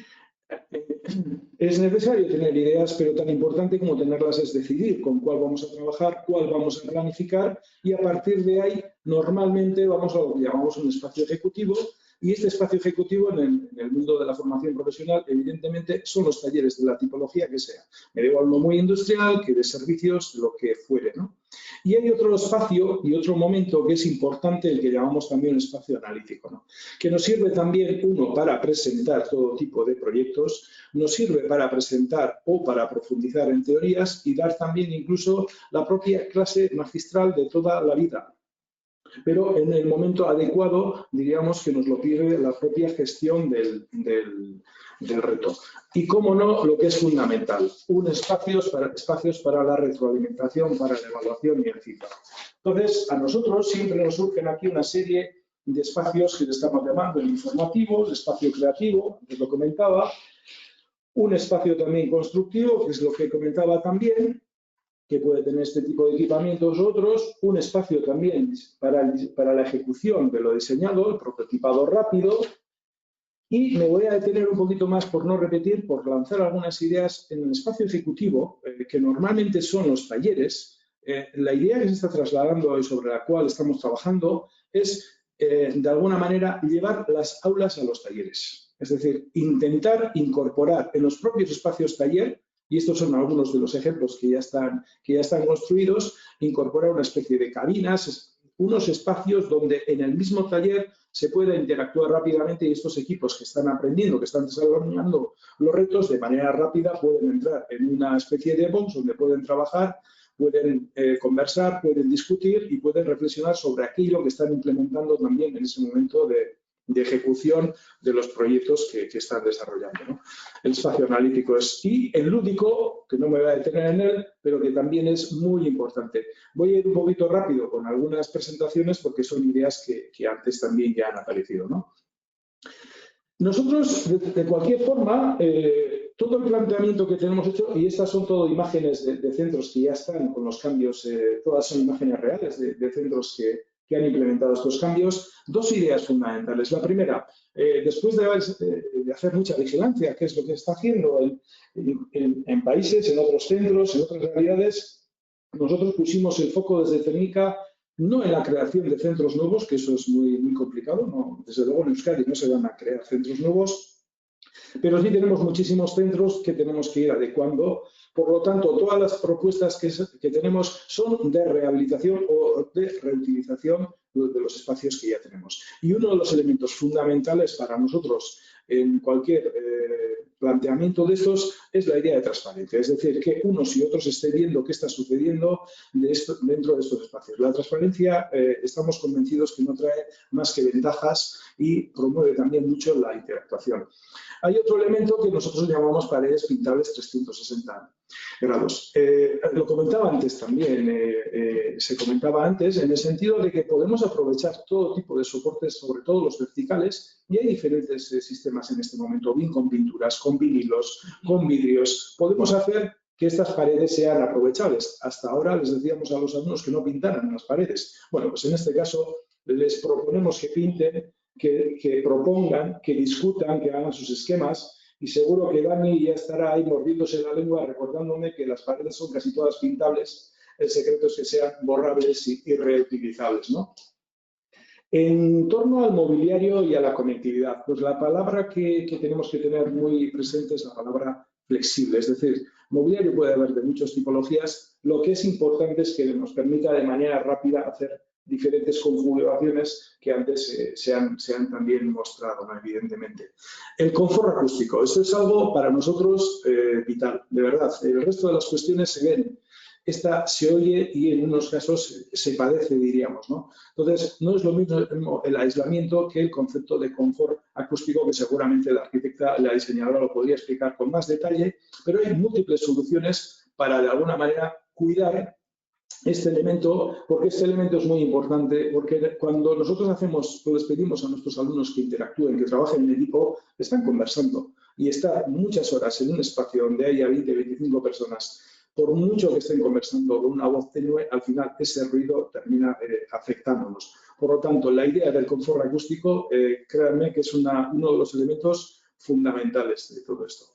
es necesario tener ideas, pero tan importante como tenerlas es decidir con cuál vamos a trabajar, cuál vamos a planificar y a partir de ahí normalmente vamos a lo que llamamos un espacio ejecutivo. Y este espacio ejecutivo en el mundo de la formación profesional, evidentemente, son los talleres de la tipología que sea. Me da igual uno muy industrial, que de servicios, lo que fuere, ¿no? Y hay otro espacio y otro momento que es importante, el que llamamos también espacio analítico, ¿no? Que nos sirve también, uno, para presentar todo tipo de proyectos, nos sirve para presentar o para profundizar en teorías y dar también incluso la propia clase magistral de toda la vida. Pero en el momento adecuado, diríamos que nos lo pide la propia gestión del reto. Y, cómo no, lo que es fundamental, espacios para la retroalimentación, para la evaluación y el feedback. Entonces, a nosotros siempre nos surgen aquí una serie de espacios que le estamos llamando el informativo, el espacio creativo, que lo comentaba, un espacio también constructivo, que es lo que comentaba también, que puede tener este tipo de equipamientos u otros, un espacio también para la ejecución de lo diseñado, el prototipado rápido, y me voy a detener un poquito más, por no repetir, por lanzar algunas ideas en el espacio ejecutivo, que normalmente son los talleres. La idea que se está trasladando y sobre la cual estamos trabajando es, de alguna manera, llevar las aulas a los talleres. Es decir, intentar incorporar en los propios espacios taller, y estos son algunos de los ejemplos que ya están construidos, incorporar una especie de cabinas, unos espacios donde en el mismo taller se pueda interactuar rápidamente y estos equipos que están aprendiendo, que están desarrollando los retos, de manera rápida pueden entrar en una especie de box donde pueden trabajar, pueden conversar, pueden discutir y pueden reflexionar sobre aquello que están implementando también en ese momento de ejecución de los proyectos que están desarrollando, ¿no? El espacio analítico y el lúdico, que no me voy a detener en él, pero que también es muy importante. Voy a ir un poquito rápido con algunas presentaciones porque son ideas que antes también ya han aparecido, ¿no? Nosotros, de cualquier forma, todo el planteamiento que tenemos hecho, y estas son todo imágenes de centros que ya están con los cambios, todas son imágenes reales de centros que han implementado estos cambios, dos ideas fundamentales. La primera, después de hacer mucha vigilancia, qué es lo que está haciendo en países, en otros centros, en otras realidades, nosotros pusimos el foco desde CEMICA no en la creación de centros nuevos, que eso es muy, muy complicado, ¿no? Desde luego en Euskadi no se van a crear centros nuevos, pero sí tenemos muchísimos centros que tenemos que ir adecuando. Por lo tanto, todas las propuestas que tenemos son de rehabilitación o de reutilización de los espacios que ya tenemos. Y uno de los elementos fundamentales para nosotros en cualquier planteamiento de estos es la idea de transparencia, es decir, que unos y otros estén viendo qué está sucediendo dentro de estos espacios. La transparencia estamos convencidos que no trae más que ventajas y promueve también mucho la interactuación. Hay otro elemento que nosotros llamamos paredes pintables 360 grados. Lo comentaba antes también, se comentaba antes, en el sentido de que podemos aprovechar todo tipo de soportes, sobre todo los verticales, y hay diferentes sistemas en este momento, bien con pinturas, con vinilos, con vidrios. Podemos hacer que estas paredes sean aprovechables. Hasta ahora les decíamos a los alumnos que no pintaran las paredes. Bueno, pues en este caso les proponemos que pinten, que propongan, que discutan, que hagan sus esquemas. Y seguro que Dani ya estará ahí mordiéndose la lengua recordándome que las paredes son casi todas pintables. El secreto es que sean borrables y reutilizables, ¿no? En torno al mobiliario y a la conectividad, pues la palabra que tenemos que tener muy presente es la palabra flexible. Es decir, mobiliario puede haber de muchas tipologías. Lo que es importante es que nos permita de manera rápida hacer diferentes configuraciones que antes se han también mostrado, ¿no? Evidentemente. El confort acústico, esto es algo para nosotros vital, de verdad. El resto de las cuestiones se ven, esta se oye y en unos casos se padece, diríamos, ¿no? Entonces, no es lo mismo el aislamiento que el concepto de confort acústico, que seguramente la arquitecta, la diseñadora lo podría explicar con más detalle, pero hay múltiples soluciones para, de alguna manera, cuidar este elemento, porque este elemento es muy importante, porque cuando nosotros les pedimos a nuestros alumnos que interactúen, que trabajen en equipo, están conversando y estar muchas horas en un espacio donde haya 20, 25 personas, por mucho que estén conversando con una voz tenue, al final ese ruido termina afectándonos. Por lo tanto, la idea del confort acústico, créanme que es uno de los elementos fundamentales de todo esto.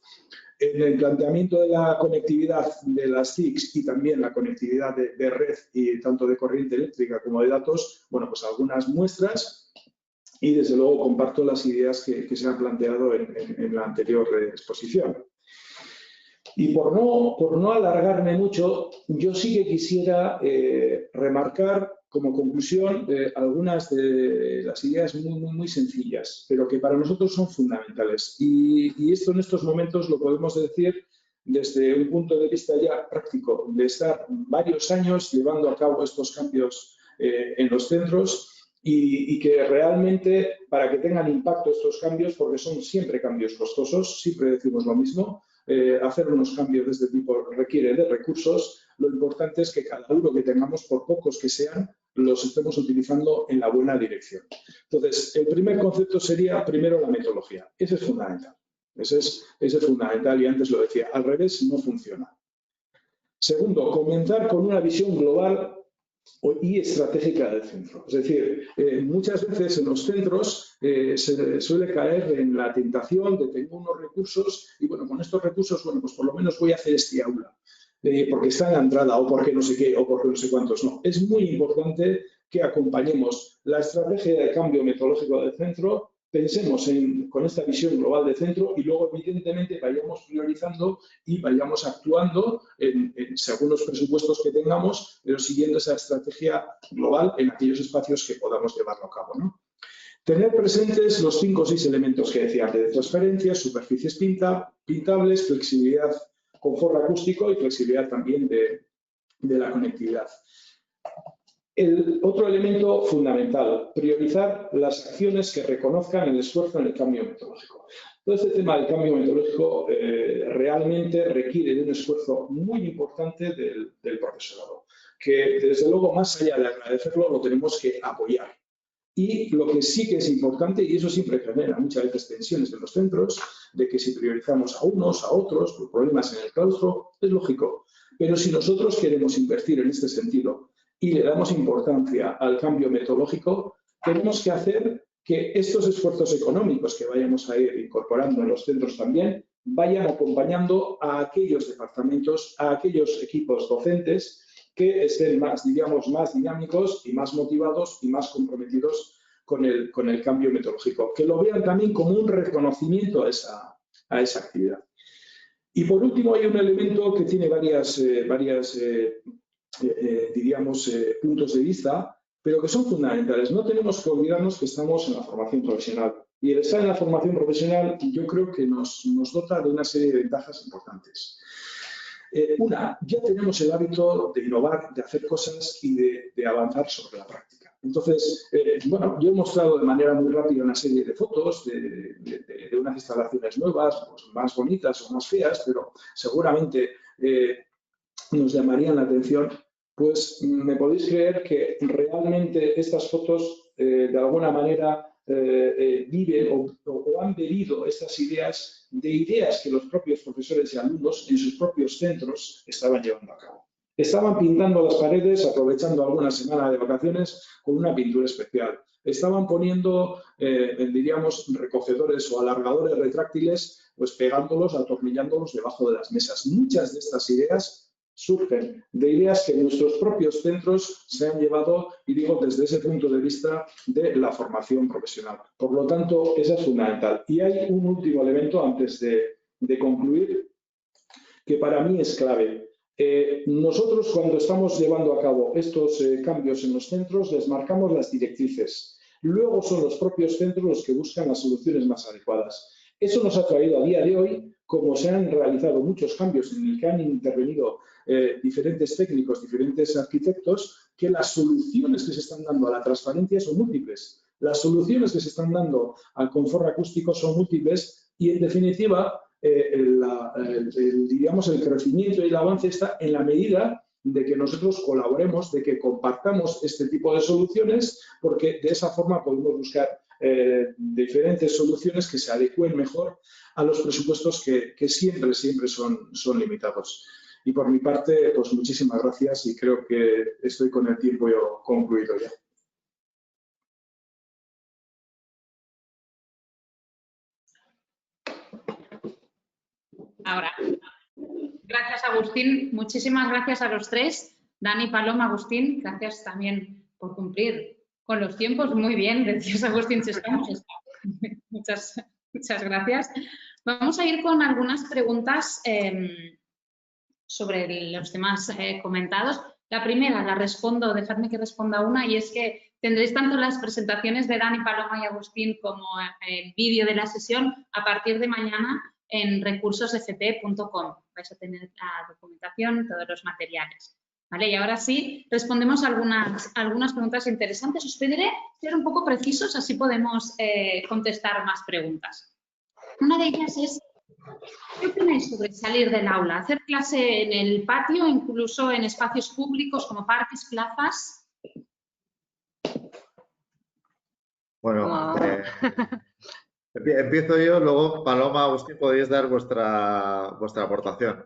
En el planteamiento de la conectividad de las TICs y también la conectividad de red y tanto de corriente eléctrica como de datos, bueno, pues algunas muestras y desde luego comparto las ideas que se han planteado en la anterior exposición. Y por no alargarme mucho, yo sí que quisiera remarcar como conclusión algunas de las ideas muy sencillas, pero que para nosotros son fundamentales. Y esto en estos momentos lo podemos decir desde un punto de vista ya práctico, de estar varios años llevando a cabo estos cambios en los centros y que realmente para que tengan impacto estos cambios, porque son siempre cambios costosos, siempre decimos lo mismo, hacer unos cambios de este tipo requiere de recursos, lo importante es que cada euro que tengamos, por pocos que sean, los estemos utilizando en la buena dirección. Entonces, el primer concepto sería, primero, la metodología. Ese es fundamental. Ese es fundamental y antes lo decía, al revés no funciona. Segundo, comenzar con una visión global y estratégica del centro. Es decir, muchas veces en los centros se suele caer en la tentación de tener unos recursos y, bueno, con estos recursos, bueno, pues por lo menos voy a hacer este aula, porque está en la entrada o porque no sé qué o porque no sé cuántos. No, es muy importante que acompañemos la estrategia de cambio metodológico del centro, pensemos con esta visión global de centro y luego, evidentemente, vayamos priorizando y vayamos actuando según los presupuestos que tengamos, pero siguiendo esa estrategia global en aquellos espacios que podamos llevarlo a cabo, ¿no? Tener presentes los 5 o 6 elementos que decía antes, de transparencia, superficies pintables, flexibilidad, confort acústico y flexibilidad también de la conectividad. El otro elemento fundamental, priorizar las acciones que reconozcan el esfuerzo en el cambio metodológico. Todo este tema del cambio metodológico realmente requiere de un esfuerzo muy importante del profesorado, que desde luego, más allá de agradecerlo, lo tenemos que apoyar. Y lo que sí que es importante, y eso siempre genera muchas veces tensiones en los centros, de que si priorizamos a unos, a otros, por problemas en el claustro, es lógico. Pero si nosotros queremos invertir en este sentido y le damos importancia al cambio metodológico, tenemos que hacer que estos esfuerzos económicos que vayamos a ir incorporando en los centros también vayan acompañando a aquellos departamentos, a aquellos equipos docentes que estén más, digamos, más dinámicos y más motivados y más comprometidos con el cambio metodológico. Que lo vean también como un reconocimiento a esa actividad. Y por último, hay un elemento que tiene diríamos, puntos de vista, pero que son fundamentales. No tenemos que olvidarnos que estamos en la formación profesional. Y el estar en la formación profesional yo creo que nos dota de una serie de ventajas importantes. Una, ya tenemos el hábito de innovar, de hacer cosas y de avanzar sobre la práctica. Entonces, bueno, yo he mostrado de manera muy rápida una serie de fotos de unas instalaciones nuevas, pues, más bonitas o más feas, pero seguramente nos llamarían la atención. Pues me podéis creer que realmente estas fotos de alguna manera viven o han bebido estas ideas de ideas que los propios profesores y alumnos en sus propios centros estaban llevando a cabo. Estaban pintando las paredes, aprovechando alguna semana de vacaciones con una pintura especial. Estaban poniendo, diríamos, recogedores o alargadores retráctiles, pues pegándolos, atornillándolos debajo de las mesas. Muchas de estas ideas surgen de ideas que nuestros propios centros se han llevado, y digo desde ese punto de vista de la formación profesional. Por lo tanto, esa es fundamental. Y hay un último elemento antes de concluir que para mí es clave. Nosotros, cuando estamos llevando a cabo estos cambios en los centros, les marcamos las directrices. Luego son los propios centros los que buscan las soluciones más adecuadas. Eso nos ha traído a día de hoy, como se han realizado muchos cambios en el que han intervenido diferentes técnicos, diferentes arquitectos, que las soluciones que se están dando a la transparencia son múltiples. Las soluciones que se están dando al confort acústico son múltiples y, en definitiva, diríamos, el crecimiento y el avance está en la medida de que nosotros colaboremos, de que compartamos este tipo de soluciones, porque de esa forma podemos buscar diferentes soluciones que se adecúen mejor a los presupuestos que siempre son limitados. Y por mi parte, pues muchísimas gracias y creo que estoy con el tiempo concluido ya. Ahora, gracias Agustín, muchísimas gracias a los tres, Dani, Paloma, Agustín, gracias también por cumplir con los tiempos, muy bien, gracias Agustín, muchas gracias. Vamos a ir con algunas preguntas sobre los temas comentados. La primera la respondo, dejadme que responda una, y es que tendréis tanto las presentaciones de Dani, Paloma y Agustín como el vídeo de la sesión a partir de mañana en recursosfp.com. Vais a tener la documentación, todos los materiales. ¿Vale? Y ahora sí, respondemos algunas preguntas interesantes. Os pediré ser un poco precisos, así podemos contestar más preguntas. Una de ellas es ¿Qué opináis sobre salir del aula, hacer clase en el patio, incluso en espacios públicos como parques, plazas? Bueno, empiezo yo, luego Paloma, Agustín, podéis dar vuestra aportación.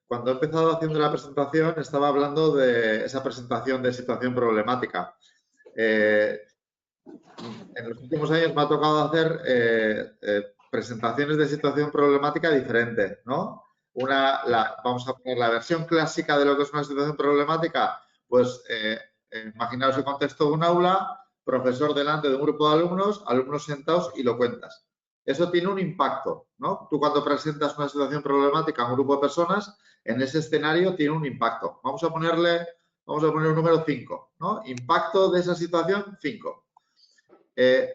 Cuando he empezado haciendo la presentación, estaba hablando de esa presentación de situación problemática. En los últimos años me ha tocado hacer presentaciones de situación problemática diferente, ¿no? Vamos a poner la versión clásica de lo que es una situación problemática, pues imaginaos el contexto de un aula, profesor delante de un grupo de alumnos, alumnos sentados y lo cuentas. Eso tiene un impacto, ¿no? Tú cuando presentas una situación problemática a un grupo de personas, en ese escenario tiene un impacto. Vamos a poner un número 5, ¿no? Impacto de esa situación, 5.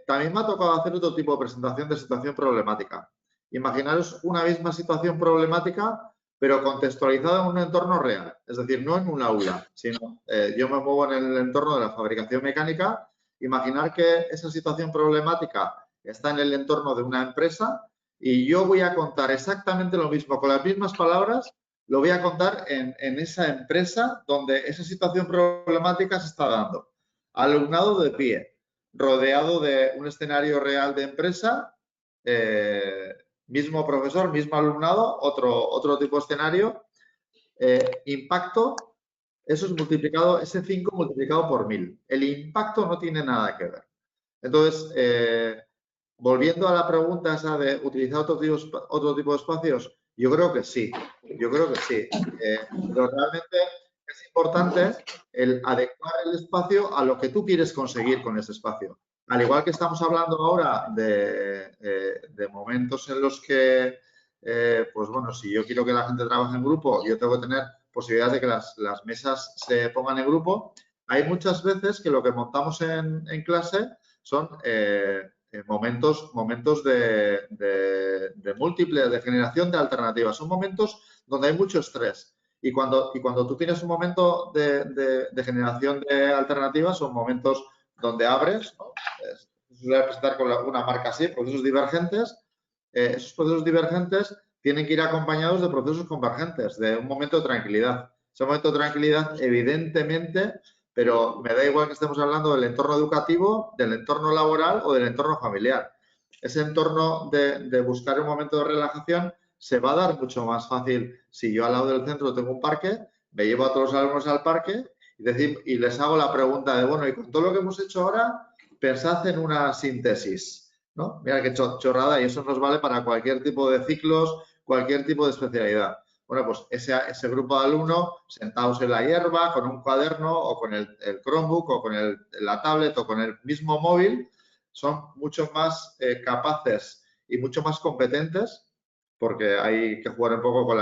También me ha tocado hacer otro tipo de presentación de situación problemática. Imaginaros una misma situación problemática, pero contextualizada en un entorno real. Es decir, no en un aula, sino yo me muevo en el entorno de la fabricación mecánica. Imaginar que esa situación problemática está en el entorno de una empresa y yo voy a contar exactamente lo mismo, con las mismas palabras, lo voy a contar en esa empresa donde esa situación problemática se está dando. Alumnado de pie, rodeado de un escenario real de empresa, mismo profesor, mismo alumnado, otro tipo de escenario, impacto, eso es multiplicado, ese 5 multiplicado por 1000. El impacto no tiene nada que ver. Entonces, volviendo a la pregunta esa de utilizar otro tipo de espacios, yo creo que sí, pero realmente es importante el adecuar el espacio a lo que tú quieres conseguir con ese espacio. Al igual que estamos hablando ahora de momentos en los que, pues bueno, si yo quiero que la gente trabaje en grupo, yo tengo que tener posibilidades de que las mesas se pongan en grupo. Hay muchas veces que lo que montamos en clase son momentos de múltiples, de generación de alternativas. Son momentos donde hay mucho estrés. Y cuando tú tienes un momento de generación de alternativas, son momentos donde abres, ¿no? Se suele presentar con una marca así, procesos divergentes. Esos procesos divergentes tienen que ir acompañados de procesos convergentes, de un momento de tranquilidad. Ese momento de tranquilidad, evidentemente, pero me da igual que estemos hablando del entorno educativo, del entorno laboral o del entorno familiar. Ese entorno de buscar un momento de relajación se va a dar mucho más fácil si yo al lado del centro tengo un parque, me llevo a todos los alumnos al parque y les hago la pregunta de, bueno, y con todo lo que hemos hecho ahora, pensad en una síntesis, ¿no? Mira qué chorrada, y eso nos vale para cualquier tipo de ciclos, cualquier tipo de especialidad. Bueno, pues ese grupo de alumnos sentados en la hierba, con un cuaderno o con el Chromebook o con la tablet o con el mismo móvil, son mucho más capaces y mucho más competentes, porque hay que jugar un poco con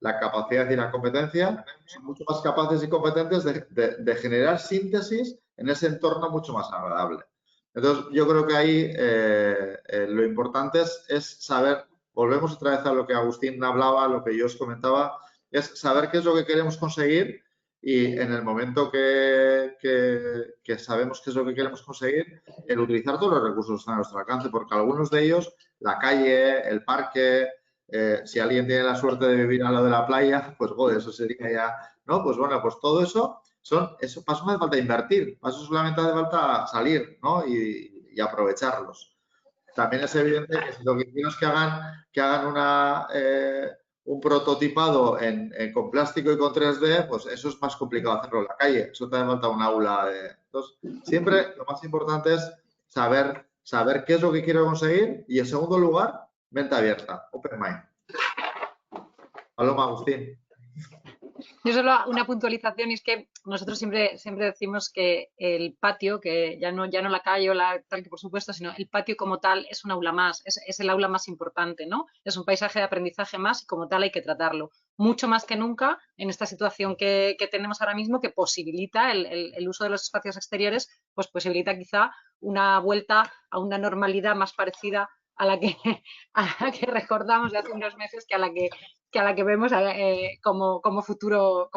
la capacidad y la competencia, son mucho más capaces y competentes de generar síntesis en ese entorno mucho más agradable. Entonces, yo creo que ahí lo importante es saber, volvemos otra vez a lo que Agustín hablaba, lo que yo os comentaba, es saber qué es lo que queremos conseguir y en el momento que sabemos qué es lo que queremos conseguir, el utilizar todos los recursos que están a nuestro alcance, porque algunos de ellos, la calle, el parque, si alguien tiene la suerte de vivir al lado de la playa, pues joder, eso sería ya, ¿no? Pues bueno, pues todo eso para eso no hace falta invertir, para eso solamente hace falta salir, ¿no? Y aprovecharlos. También es evidente que si lo que quiero es que hagan un prototipado con plástico y con 3D, pues eso es más complicado hacerlo en la calle. Eso te hace falta un aula. Entonces, siempre lo más importante es saber qué es lo que quiero conseguir y, en segundo lugar, mente abierta, open mind. Paloma, Agustín. Yo solo una puntualización, y es que nosotros siempre decimos que el patio, que ya no la calle o tal, que por supuesto, sino el patio como tal es un aula más, es el aula más importante, ¿no? Es un paisaje de aprendizaje más y como tal hay que tratarlo. Mucho más que nunca en esta situación que tenemos ahora mismo, que posibilita el uso de los espacios exteriores, pues posibilita quizá una vuelta a una normalidad más parecida a la que recordamos de hace unos meses que a la que vemos como futuro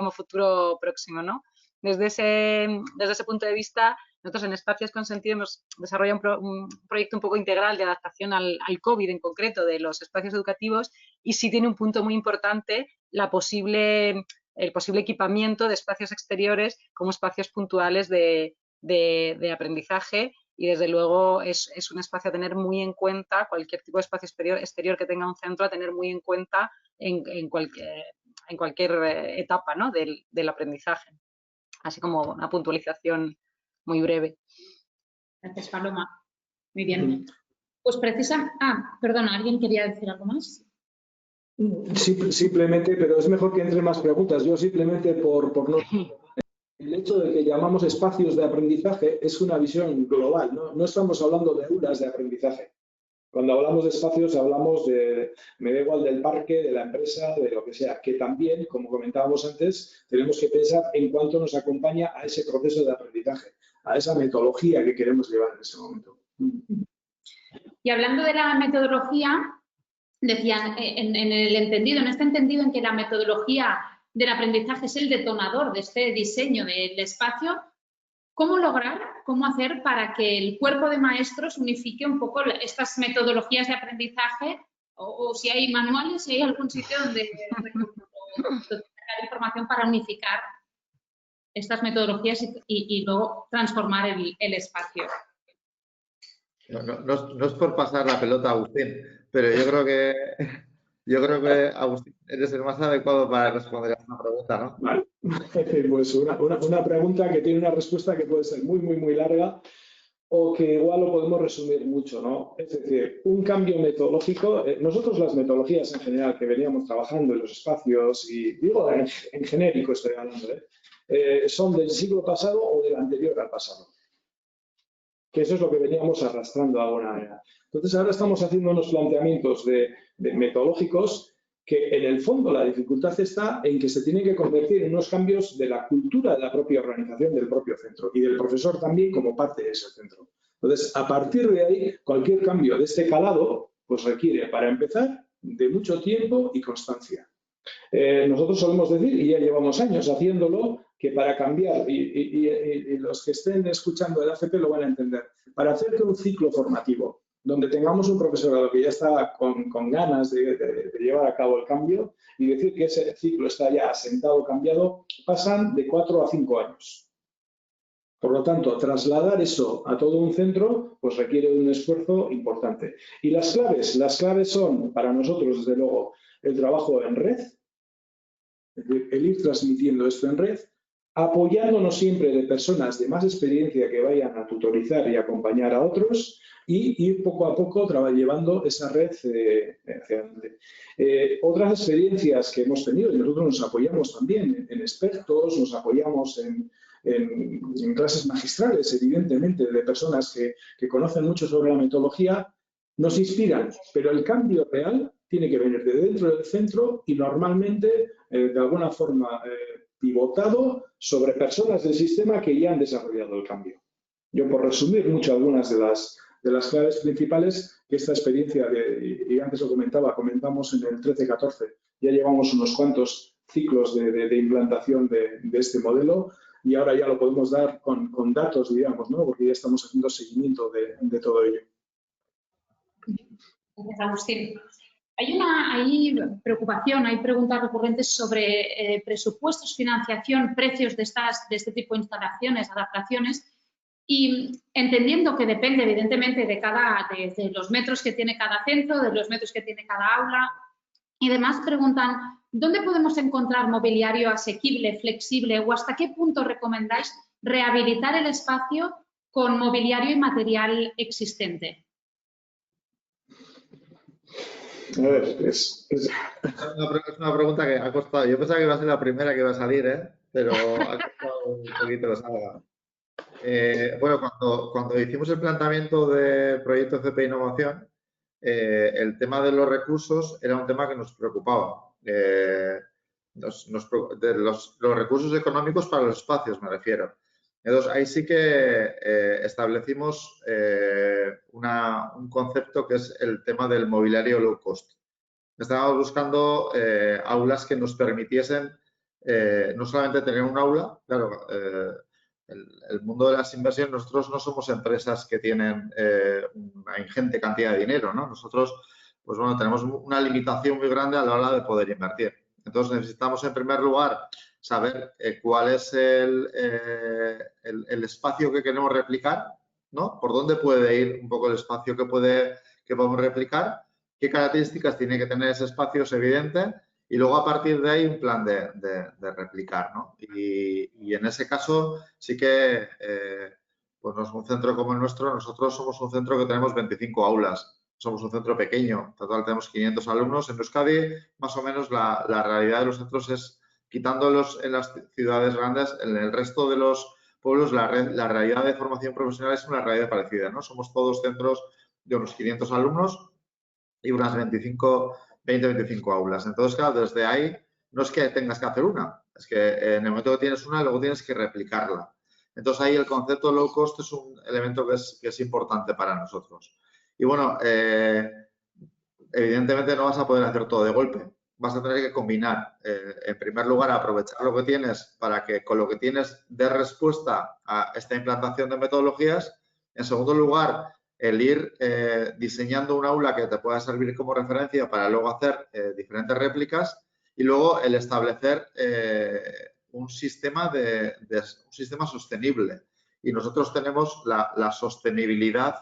próximo, ¿no? Desde ese punto de vista, Nosotros en Espacios con Sentido hemos desarrollado un proyecto un poco integral de adaptación al COVID en concreto de los espacios educativos, y sí tiene un punto muy importante el posible equipamiento de espacios exteriores como espacios puntuales de aprendizaje, y desde luego es un espacio a tener muy en cuenta, cualquier tipo de espacio exterior que tenga un centro, a tener muy en cuenta en cualquier etapa, ¿no?, del aprendizaje. Así como una puntualización muy breve. Gracias, Paloma. Muy bien. Pues perdona, ¿alguien quería decir algo más? Sí, simplemente, pero es mejor que entren más preguntas. Yo simplemente por no... El hecho de que llamamos espacios de aprendizaje es una visión global, ¿no? No estamos hablando de aulas de aprendizaje. Cuando hablamos de espacios hablamos me da igual del parque, de la empresa, de lo que sea, que también, como comentábamos antes, tenemos que pensar en cuánto nos acompaña a ese proceso de aprendizaje, a esa metodología que queremos llevar en ese momento. Y hablando de la metodología, decían en este entendido en que la metodología del aprendizaje es el detonador de este diseño del espacio, ¿cómo hacer para que el cuerpo de maestros unifique un poco estas metodologías de aprendizaje? O si hay manuales, si hay algún sitio donde sacar información para unificar estas metodologías y luego transformar el espacio. No es por pasar la pelota a Agustín, pero yo creo que Agustín eres el más adecuado para responder a esta pregunta, ¿no? Vale. Pues una pregunta que tiene una respuesta que puede ser muy, muy, muy larga, o que igual lo podemos resumir mucho, ¿no? Es decir, un cambio metodológico, nosotros las metodologías en general que veníamos trabajando en los espacios, y digo en genérico estoy hablando, son del siglo pasado o del anterior al pasado. Que eso es lo que veníamos arrastrando de alguna manera. Entonces ahora estamos haciendo unos planteamientos de metodológicos que en el fondo la dificultad está en que se tienen que convertir en unos cambios de la cultura de la propia organización del propio centro y del profesor también como parte de ese centro. Entonces, a partir de ahí, cualquier cambio de este calado pues requiere, para empezar, de mucho tiempo y constancia. Nosotros solemos decir, y ya llevamos años haciéndolo, que para cambiar, y los que estén escuchando el ACP lo van a entender, para hacer que un ciclo formativo donde tengamos un profesorado que ya está con ganas de llevar a cabo el cambio y decir que ese ciclo está ya asentado, cambiado, pasan de 4 a 5 años. Por lo tanto, trasladar eso a todo un centro pues requiere un esfuerzo importante. Y las claves son, para nosotros, desde luego, el trabajo en red, es decir, el ir transmitiendo esto en red, apoyándonos siempre de personas de más experiencia que vayan a tutorizar y acompañar a otros, y ir poco a poco llevando esa red hacia adelante. Otras experiencias que hemos tenido, y nosotros nos apoyamos también en expertos, nos apoyamos en clases magistrales, evidentemente, de personas que conocen mucho sobre la metodología, nos inspiran, pero el cambio real tiene que venir de dentro del centro y normalmente, de alguna forma, pivotado sobre personas del sistema que ya han desarrollado el cambio. Yo, por resumir mucho algunas de las claves principales, que esta experiencia, y antes lo comentamos en el 13-14, ya llevamos unos cuantos ciclos de implantación de este modelo, y ahora ya lo podemos dar con datos, digamos, ¿no? Porque ya estamos haciendo seguimiento de todo ello. Gracias, Agustín. Hay preocupación, hay preguntas recurrentes sobre presupuestos, financiación, precios de este tipo de instalaciones, adaptaciones, y entendiendo que depende evidentemente de los metros que tiene cada centro, de los metros que tiene cada aula, y además preguntan, ¿dónde podemos encontrar mobiliario asequible, flexible, o hasta qué punto recomendáis rehabilitar el espacio con mobiliario y material existente? A ver, es una pregunta que ha costado. Yo pensaba que iba a ser la primera que iba a salir, pero ha costado un poquito que salga. Bueno, cuando hicimos el planteamiento del proyecto FP Innovación, el tema de los recursos era un tema que nos preocupaba. Los recursos económicos para los espacios, me refiero. Entonces, ahí sí que establecimos un concepto que es el tema del mobiliario low cost. Estábamos buscando aulas que nos permitiesen no solamente tener un aula, claro, el mundo de las inversiones, nosotros no somos empresas que tienen una ingente cantidad de dinero, ¿no? Nosotros, pues bueno, tenemos una limitación muy grande a la hora de poder invertir. Entonces necesitamos, en primer lugar, saber cuál es el espacio que queremos replicar, ¿no? Por dónde puede ir un poco el espacio que podemos replicar, qué características tiene que tener ese espacio, es evidente, y luego a partir de ahí un plan de replicar, ¿no? Y en ese caso sí que, pues no es un centro como el nuestro, nosotros somos un centro que tenemos 25 aulas, somos un centro pequeño, en total tenemos 500 alumnos. En Euskadi, más o menos, la realidad de los centros es, quitándolos en las ciudades grandes, en el resto de los pueblos la realidad de formación profesional es una realidad parecida, ¿no? Somos todos centros de unos 500 alumnos y unas 20-25 aulas. Entonces, claro, desde ahí no es que tengas que hacer una, es que en el momento que tienes una, luego tienes que replicarla. Entonces, ahí el concepto de low cost es un elemento que es importante para nosotros. Y bueno, evidentemente no vas a poder hacer todo de golpe. Vas a tener que combinar, en primer lugar, aprovechar lo que tienes para que con lo que tienes dé respuesta a esta implantación de metodologías. En segundo lugar, el ir diseñando un aula que te pueda servir como referencia para luego hacer diferentes réplicas, y luego el establecer un sistema un sistema sostenible. Y nosotros tenemos la sostenibilidad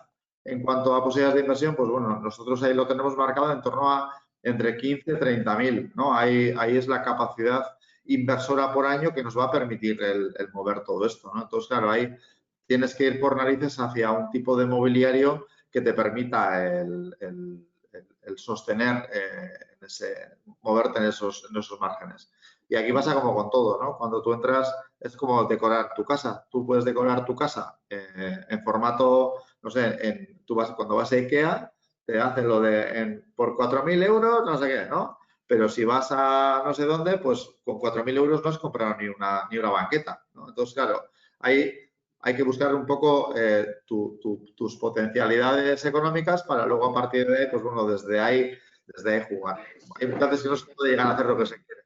en cuanto a posibilidades de inversión, pues bueno, nosotros ahí lo tenemos marcado en torno a entre 15 y 30.000, ¿no? Ahí es la capacidad inversora por año que nos va a permitir el mover todo esto, ¿no? Entonces, claro, ahí tienes que ir por narices hacia un tipo de mobiliario que te permita el sostener, moverte en esos márgenes. Y aquí pasa como con todo, ¿no? Cuando tú entras es como decorar tu casa. Tú puedes decorar tu casa en formato, no sé, cuando vas a IKEA te hacen lo de por 4.000 euros, no sé qué, ¿no? Pero si vas a no sé dónde, pues con 4.000 euros no has comprado ni una banqueta, ¿no? Entonces, claro, hay que buscar un poco tus potencialidades económicas para luego a partir de ahí, pues bueno, desde ahí jugar. Hay muchas veces que no se puede llegar a hacer lo que se quiere.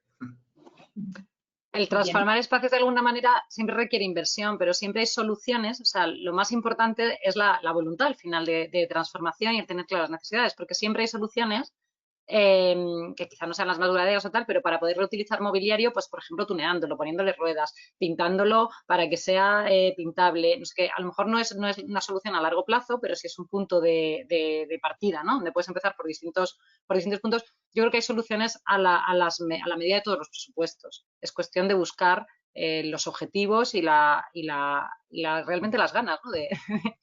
El transformar espacios de alguna manera siempre requiere inversión, pero siempre hay soluciones. O sea, lo más importante es la voluntad al final de transformación y el tener claras las necesidades, porque siempre hay soluciones que quizá no sean las más duraderas o tal, pero para poder reutilizar mobiliario, pues por ejemplo tuneándolo, poniéndole ruedas, pintándolo para que sea pintable. No sé qué, a lo mejor no es una solución a largo plazo, pero sí es un punto de partida, ¿no? Donde puedes empezar por distintos puntos. Yo creo que hay soluciones a la medida de todos los presupuestos. Es cuestión de buscar los objetivos y realmente las ganas, ¿no? de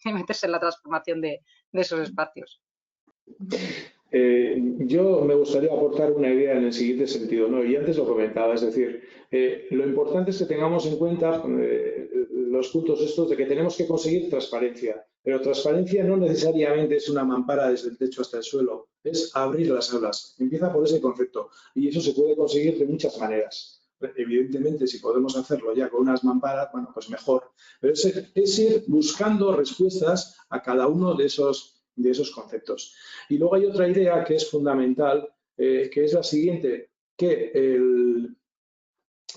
meterse en la transformación de esos espacios. Yo me gustaría aportar una idea en el siguiente sentido, ¿no? Y antes lo comentaba, es decir, lo importante es que tengamos en cuenta los puntos estos de que tenemos que conseguir transparencia, pero transparencia no necesariamente es una mampara desde el techo hasta el suelo, es abrir las aulas. Empieza por ese concepto y eso se puede conseguir de muchas maneras. Evidentemente, si podemos hacerlo ya con unas mamparas, bueno, pues mejor. Pero es ir buscando respuestas a cada uno de esos conceptos. Y luego hay otra idea que es fundamental, que es la siguiente, que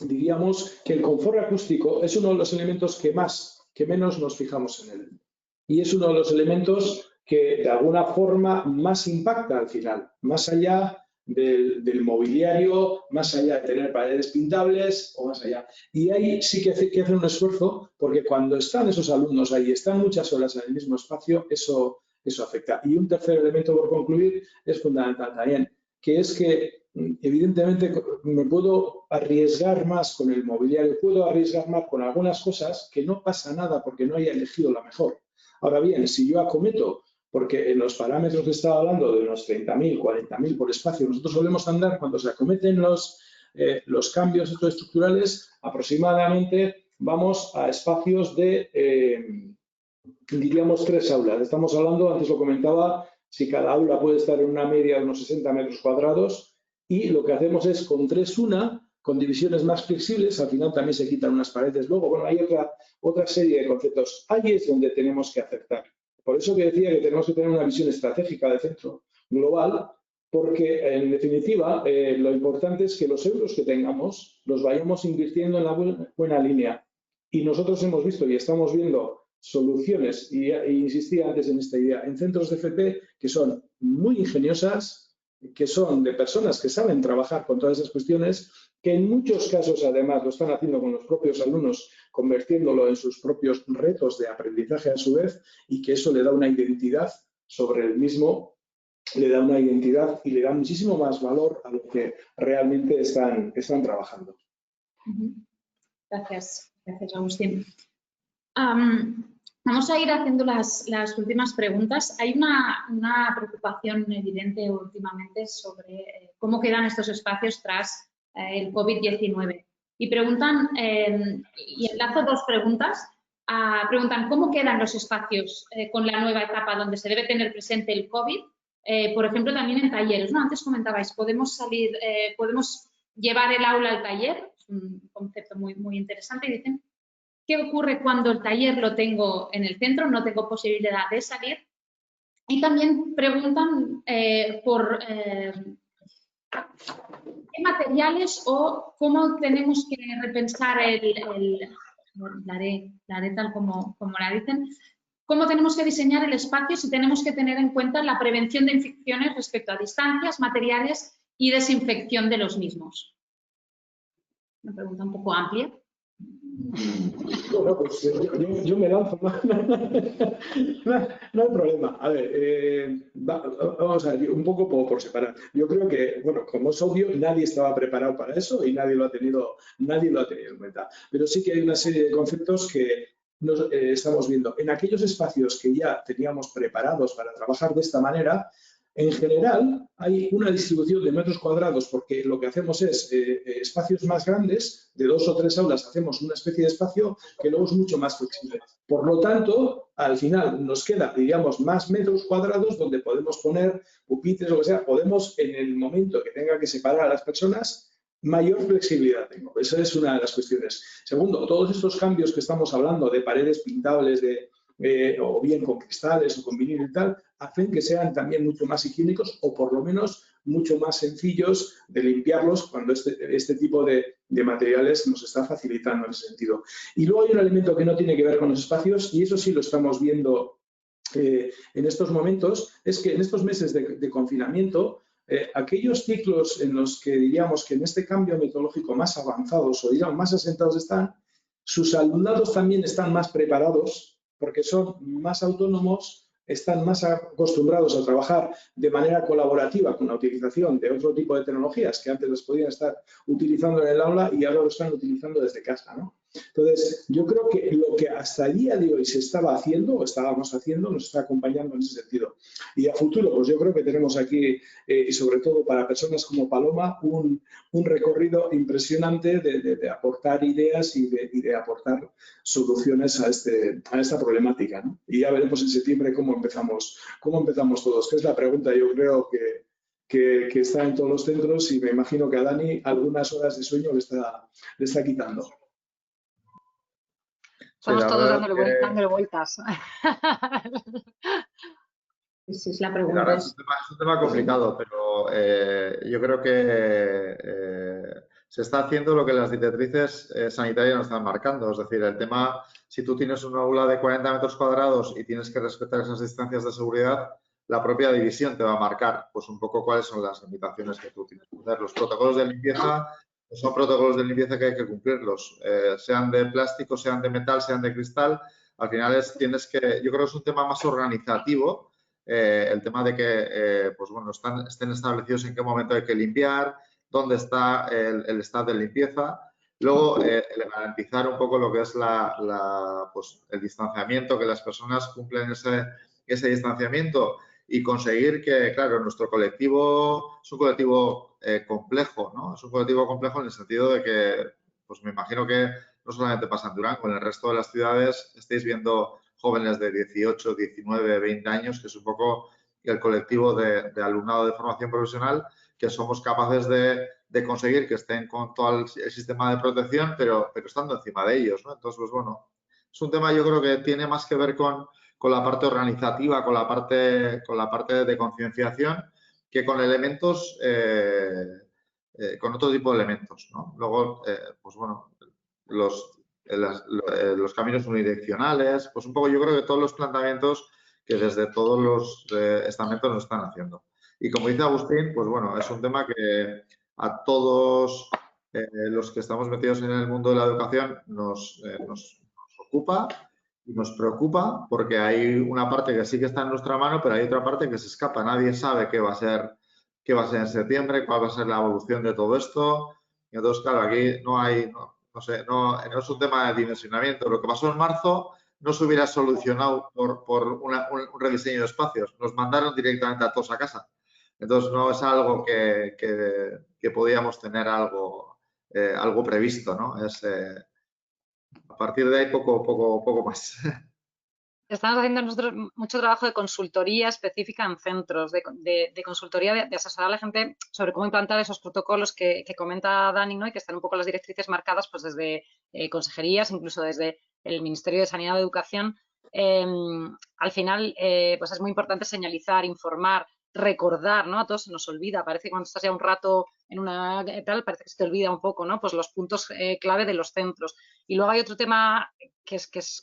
diríamos que el confort acústico es uno de los elementos que menos nos fijamos en él. Y es uno de los elementos que de alguna forma más impacta al final, más allá del mobiliario, más allá de tener paredes pintables o más allá. Y ahí sí que hay que hacer un esfuerzo, porque cuando están esos alumnos ahí, están muchas horas en el mismo espacio, eso afecta. Y un tercer elemento, por concluir, es fundamental también, que es que evidentemente me puedo arriesgar más con el mobiliario, puedo arriesgar más con algunas cosas que no pasa nada porque no haya elegido la mejor. Ahora bien, si yo acometo, porque en los parámetros que estaba hablando de unos 30.000, 40.000 por espacio, nosotros solemos andar cuando se acometen los cambios estructurales, aproximadamente vamos a espacios de diríamos 3 aulas. Estamos hablando, antes lo comentaba, si cada aula puede estar en una media de unos 60 metros cuadrados, y lo que hacemos es con 3 con divisiones más flexibles, al final también se quitan unas paredes. Luego, bueno, hay otra serie de conceptos. Ahí es donde tenemos que acertar. Por eso que decía que tenemos que tener una visión estratégica de centro global, porque en definitiva lo importante es que los euros que tengamos los vayamos invirtiendo en la buena línea. Y nosotros hemos visto y estamos viendo soluciones, e insistía antes en esta idea, en centros de FP que son muy ingeniosas, que son de personas que saben trabajar con todas esas cuestiones, que en muchos casos además lo están haciendo con los propios alumnos, convirtiéndolo en sus propios retos de aprendizaje a su vez, y que eso le da una identidad sobre el mismo, le da una identidad y le da muchísimo más valor a lo que realmente están trabajando. Gracias, gracias Agustín. Vamos a ir haciendo las últimas preguntas. Hay una preocupación evidente últimamente sobre cómo quedan estos espacios tras el COVID-19. Y preguntan, y enlazo dos preguntas, preguntan cómo quedan los espacios con la nueva etapa donde se debe tener presente el COVID, por ejemplo, también en talleres, ¿no? Antes comentabais, podemos llevar el aula al taller, es un concepto muy, muy interesante, y dicen, ¿qué ocurre cuando el taller lo tengo en el centro, no tengo posibilidad de salir? Y también preguntan por qué materiales o cómo tenemos que repensar la haré tal como la dicen, cómo tenemos que diseñar el espacio si tenemos que tener en cuenta la prevención de infecciones respecto a distancias, materiales y desinfección de los mismos. Una pregunta un poco amplia. Bueno, pues yo me lanzo. No hay problema. A ver, vamos a ver, un poco por separar. Yo creo que, bueno, como es obvio, nadie estaba preparado para eso y nadie lo ha tenido en cuenta. Pero sí que hay una serie de conceptos que estamos viendo. En aquellos espacios que ya teníamos preparados para trabajar de esta manera, en general, hay una distribución de metros cuadrados porque lo que hacemos es espacios más grandes, de 2 o 3 aulas hacemos una especie de espacio que luego es mucho más flexible. Por lo tanto, al final nos queda, digamos, más metros cuadrados donde podemos poner pupitres o lo que sea. Podemos, en el momento que tenga que separar a las personas, mayor flexibilidad tengo. Esa es una de las cuestiones. Segundo, todos estos cambios que estamos hablando de paredes pintables, o bien con cristales o con vinilo y tal, hacen que sean también mucho más higiénicos o por lo menos mucho más sencillos de limpiarlos cuando este tipo de materiales nos está facilitando en ese sentido. Y luego hay un elemento que no tiene que ver con los espacios y eso sí lo estamos viendo en estos momentos, es que en estos meses de confinamiento, aquellos ciclos en los que diríamos que en este cambio metodológico más avanzados o digamos más asentados están, sus alumnados también están más preparados porque son más autónomos, están más acostumbrados a trabajar de manera colaborativa con la utilización de otro tipo de tecnologías que antes las podían estar utilizando en el aula y ahora lo están utilizando desde casa, ¿no? Entonces, yo creo que lo que hasta el día de hoy se estaba haciendo o estábamos haciendo nos está acompañando en ese sentido. Y a futuro, pues yo creo que tenemos aquí, y sobre todo para personas como Paloma, un recorrido impresionante de aportar ideas y de aportar soluciones a esta problemática, ¿no? Y ya veremos en septiembre cómo empezamos todos, que es la pregunta, yo creo que está en todos los centros y me imagino que a Dani algunas horas de sueño le está quitando. Estamos todos dándole vueltas. Esa es la pregunta. Claro, es un tema complicado, pero yo creo que se está haciendo lo que las directrices sanitarias nos están marcando. Es decir, el tema, si tú tienes un aula de 40 metros cuadrados y tienes que respetar esas distancias de seguridad, la propia división te va a marcar pues un poco cuáles son las limitaciones que tú tienes que hacer. Los protocolos de limpieza son protocolos de limpieza que hay que cumplirlos, sean de plástico, sean de metal, sean de cristal. Al final yo creo que es un tema más organizativo, el tema de que pues bueno, estén establecidos en qué momento hay que limpiar, dónde está el estado de limpieza. Luego, el garantizar un poco lo que es pues, el distanciamiento, que las personas cumplen ese distanciamiento y conseguir que, claro, nuestro colectivo es un colectivo complejo, ¿no? Es un colectivo complejo en el sentido de que, pues me imagino que no solamente pasa en Durango, en el resto de las ciudades estáis viendo jóvenes de 18, 19, 20 años, que es un poco el colectivo de alumnado de formación profesional, que somos capaces de conseguir que estén con todo el sistema de protección, pero estando encima de ellos, ¿no? Entonces, pues bueno, es un tema yo creo que tiene más que ver con la parte organizativa, con la parte de concienciación, que con elementos, con otro tipo de elementos, ¿no? Luego, pues bueno, los caminos unidireccionales, pues un poco yo creo que todos los planteamientos que desde todos los estamentos nos están haciendo. Y como dice Agustín, pues bueno, es un tema que a todos los que estamos metidos en el mundo de la educación nos ocupa y nos preocupa porque hay una parte que sí que está en nuestra mano, pero hay otra parte que se escapa. Nadie sabe qué va a ser en septiembre, cuál va a ser la evolución de todo esto. Y entonces, claro, aquí no hay, no sé, no es un tema de dimensionamiento. Lo que pasó en marzo no se hubiera solucionado por un rediseño de espacios. Nos mandaron directamente a todos a casa. Entonces, no es algo que podíamos tener algo previsto, ¿no? Es, a partir de ahí poco más. Estamos haciendo nosotros mucho trabajo de consultoría específica en centros, de consultoría, de asesorar a la gente sobre cómo implantar esos protocolos que comenta Dani, ¿no? Y que están un poco las directrices marcadas pues desde consejerías, incluso desde el Ministerio de Sanidad o Educación. Al final, pues es muy importante señalizar, informar, recordar, ¿no? A todos se nos olvida, parece que cuando estás ya un rato en una tal, parece que se te olvida un poco, ¿no? Pues los puntos clave de los centros. Y luego hay otro tema que es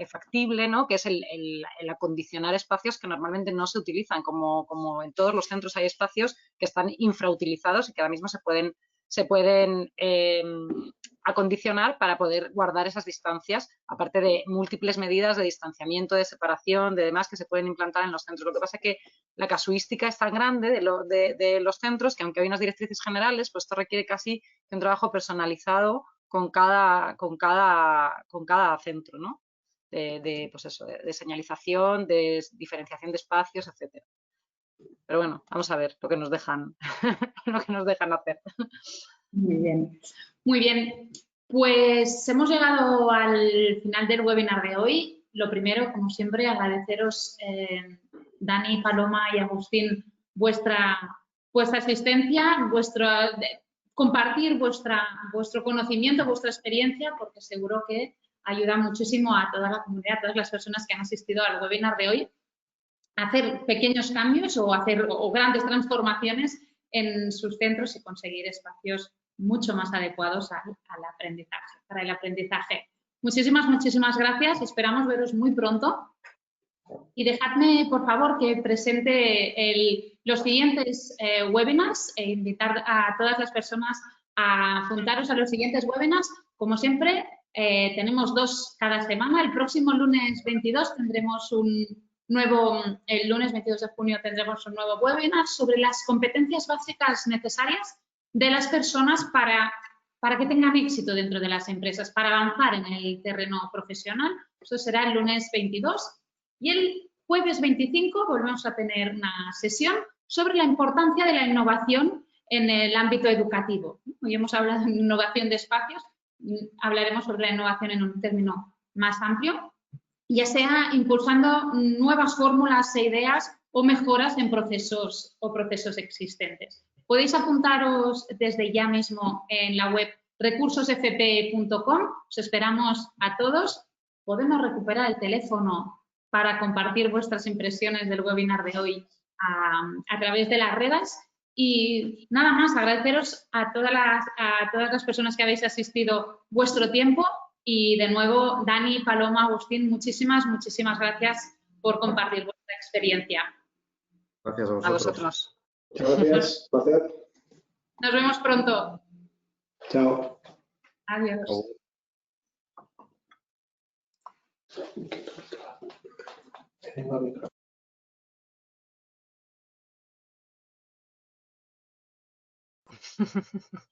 factible, ¿no? Que es el acondicionar espacios que normalmente no se utilizan, como en todos los centros hay espacios que están infrautilizados y que ahora mismo se pueden acondicionar para poder guardar esas distancias, aparte de múltiples medidas de distanciamiento, de separación, de demás que se pueden implantar en los centros. Lo que pasa es que la casuística es tan grande de los centros que aunque hay unas directrices generales, pues esto requiere casi un trabajo personalizado con cada centro, ¿no? Pues eso, de señalización, de diferenciación de espacios, etcétera. Pero bueno, vamos a ver lo que nos dejan, hacer. Muy bien. Muy bien. Pues hemos llegado al final del webinar de hoy. Lo primero, como siempre, agradeceros, Dani, Paloma y Agustín, vuestra asistencia, compartir vuestro conocimiento, vuestra experiencia, porque seguro que ayuda muchísimo a toda la comunidad, a todas las personas que han asistido al webinar de hoy, a hacer pequeños cambios o grandes transformaciones en sus centros y conseguir espacios mucho más adecuados para el aprendizaje. Muchísimas gracias. Esperamos veros muy pronto. Y dejadme, por favor, que presente los siguientes webinars e invitar a todas las personas a juntaros a los siguientes webinars. Como siempre, tenemos 2 cada semana. El próximo lunes 22 tendremos el lunes 22 de junio tendremos un nuevo webinar sobre las competencias básicas necesarias de las personas para que tengan éxito dentro de las empresas, para avanzar en el terreno profesional. Eso será el lunes 22. Y el jueves 25 volvemos a tener una sesión sobre la importancia de la innovación en el ámbito educativo. Hoy hemos hablado de innovación de espacios, hablaremos sobre la innovación en un término más amplio, ya sea impulsando nuevas fórmulas e ideas o mejoras en procesos existentes. Podéis apuntaros desde ya mismo en la web recursosfp.com. Os esperamos a todos. Podemos recuperar el teléfono para compartir vuestras impresiones del webinar de hoy a través de las redes. Y nada más, agradeceros a todas las personas que habéis asistido vuestro tiempo. Y de nuevo, Dani, Paloma, Agustín, muchísimas gracias por compartir vuestra experiencia. Gracias a vosotros. Muchas gracias. Placer. Nos vemos pronto. Chao. Adiós. Chao.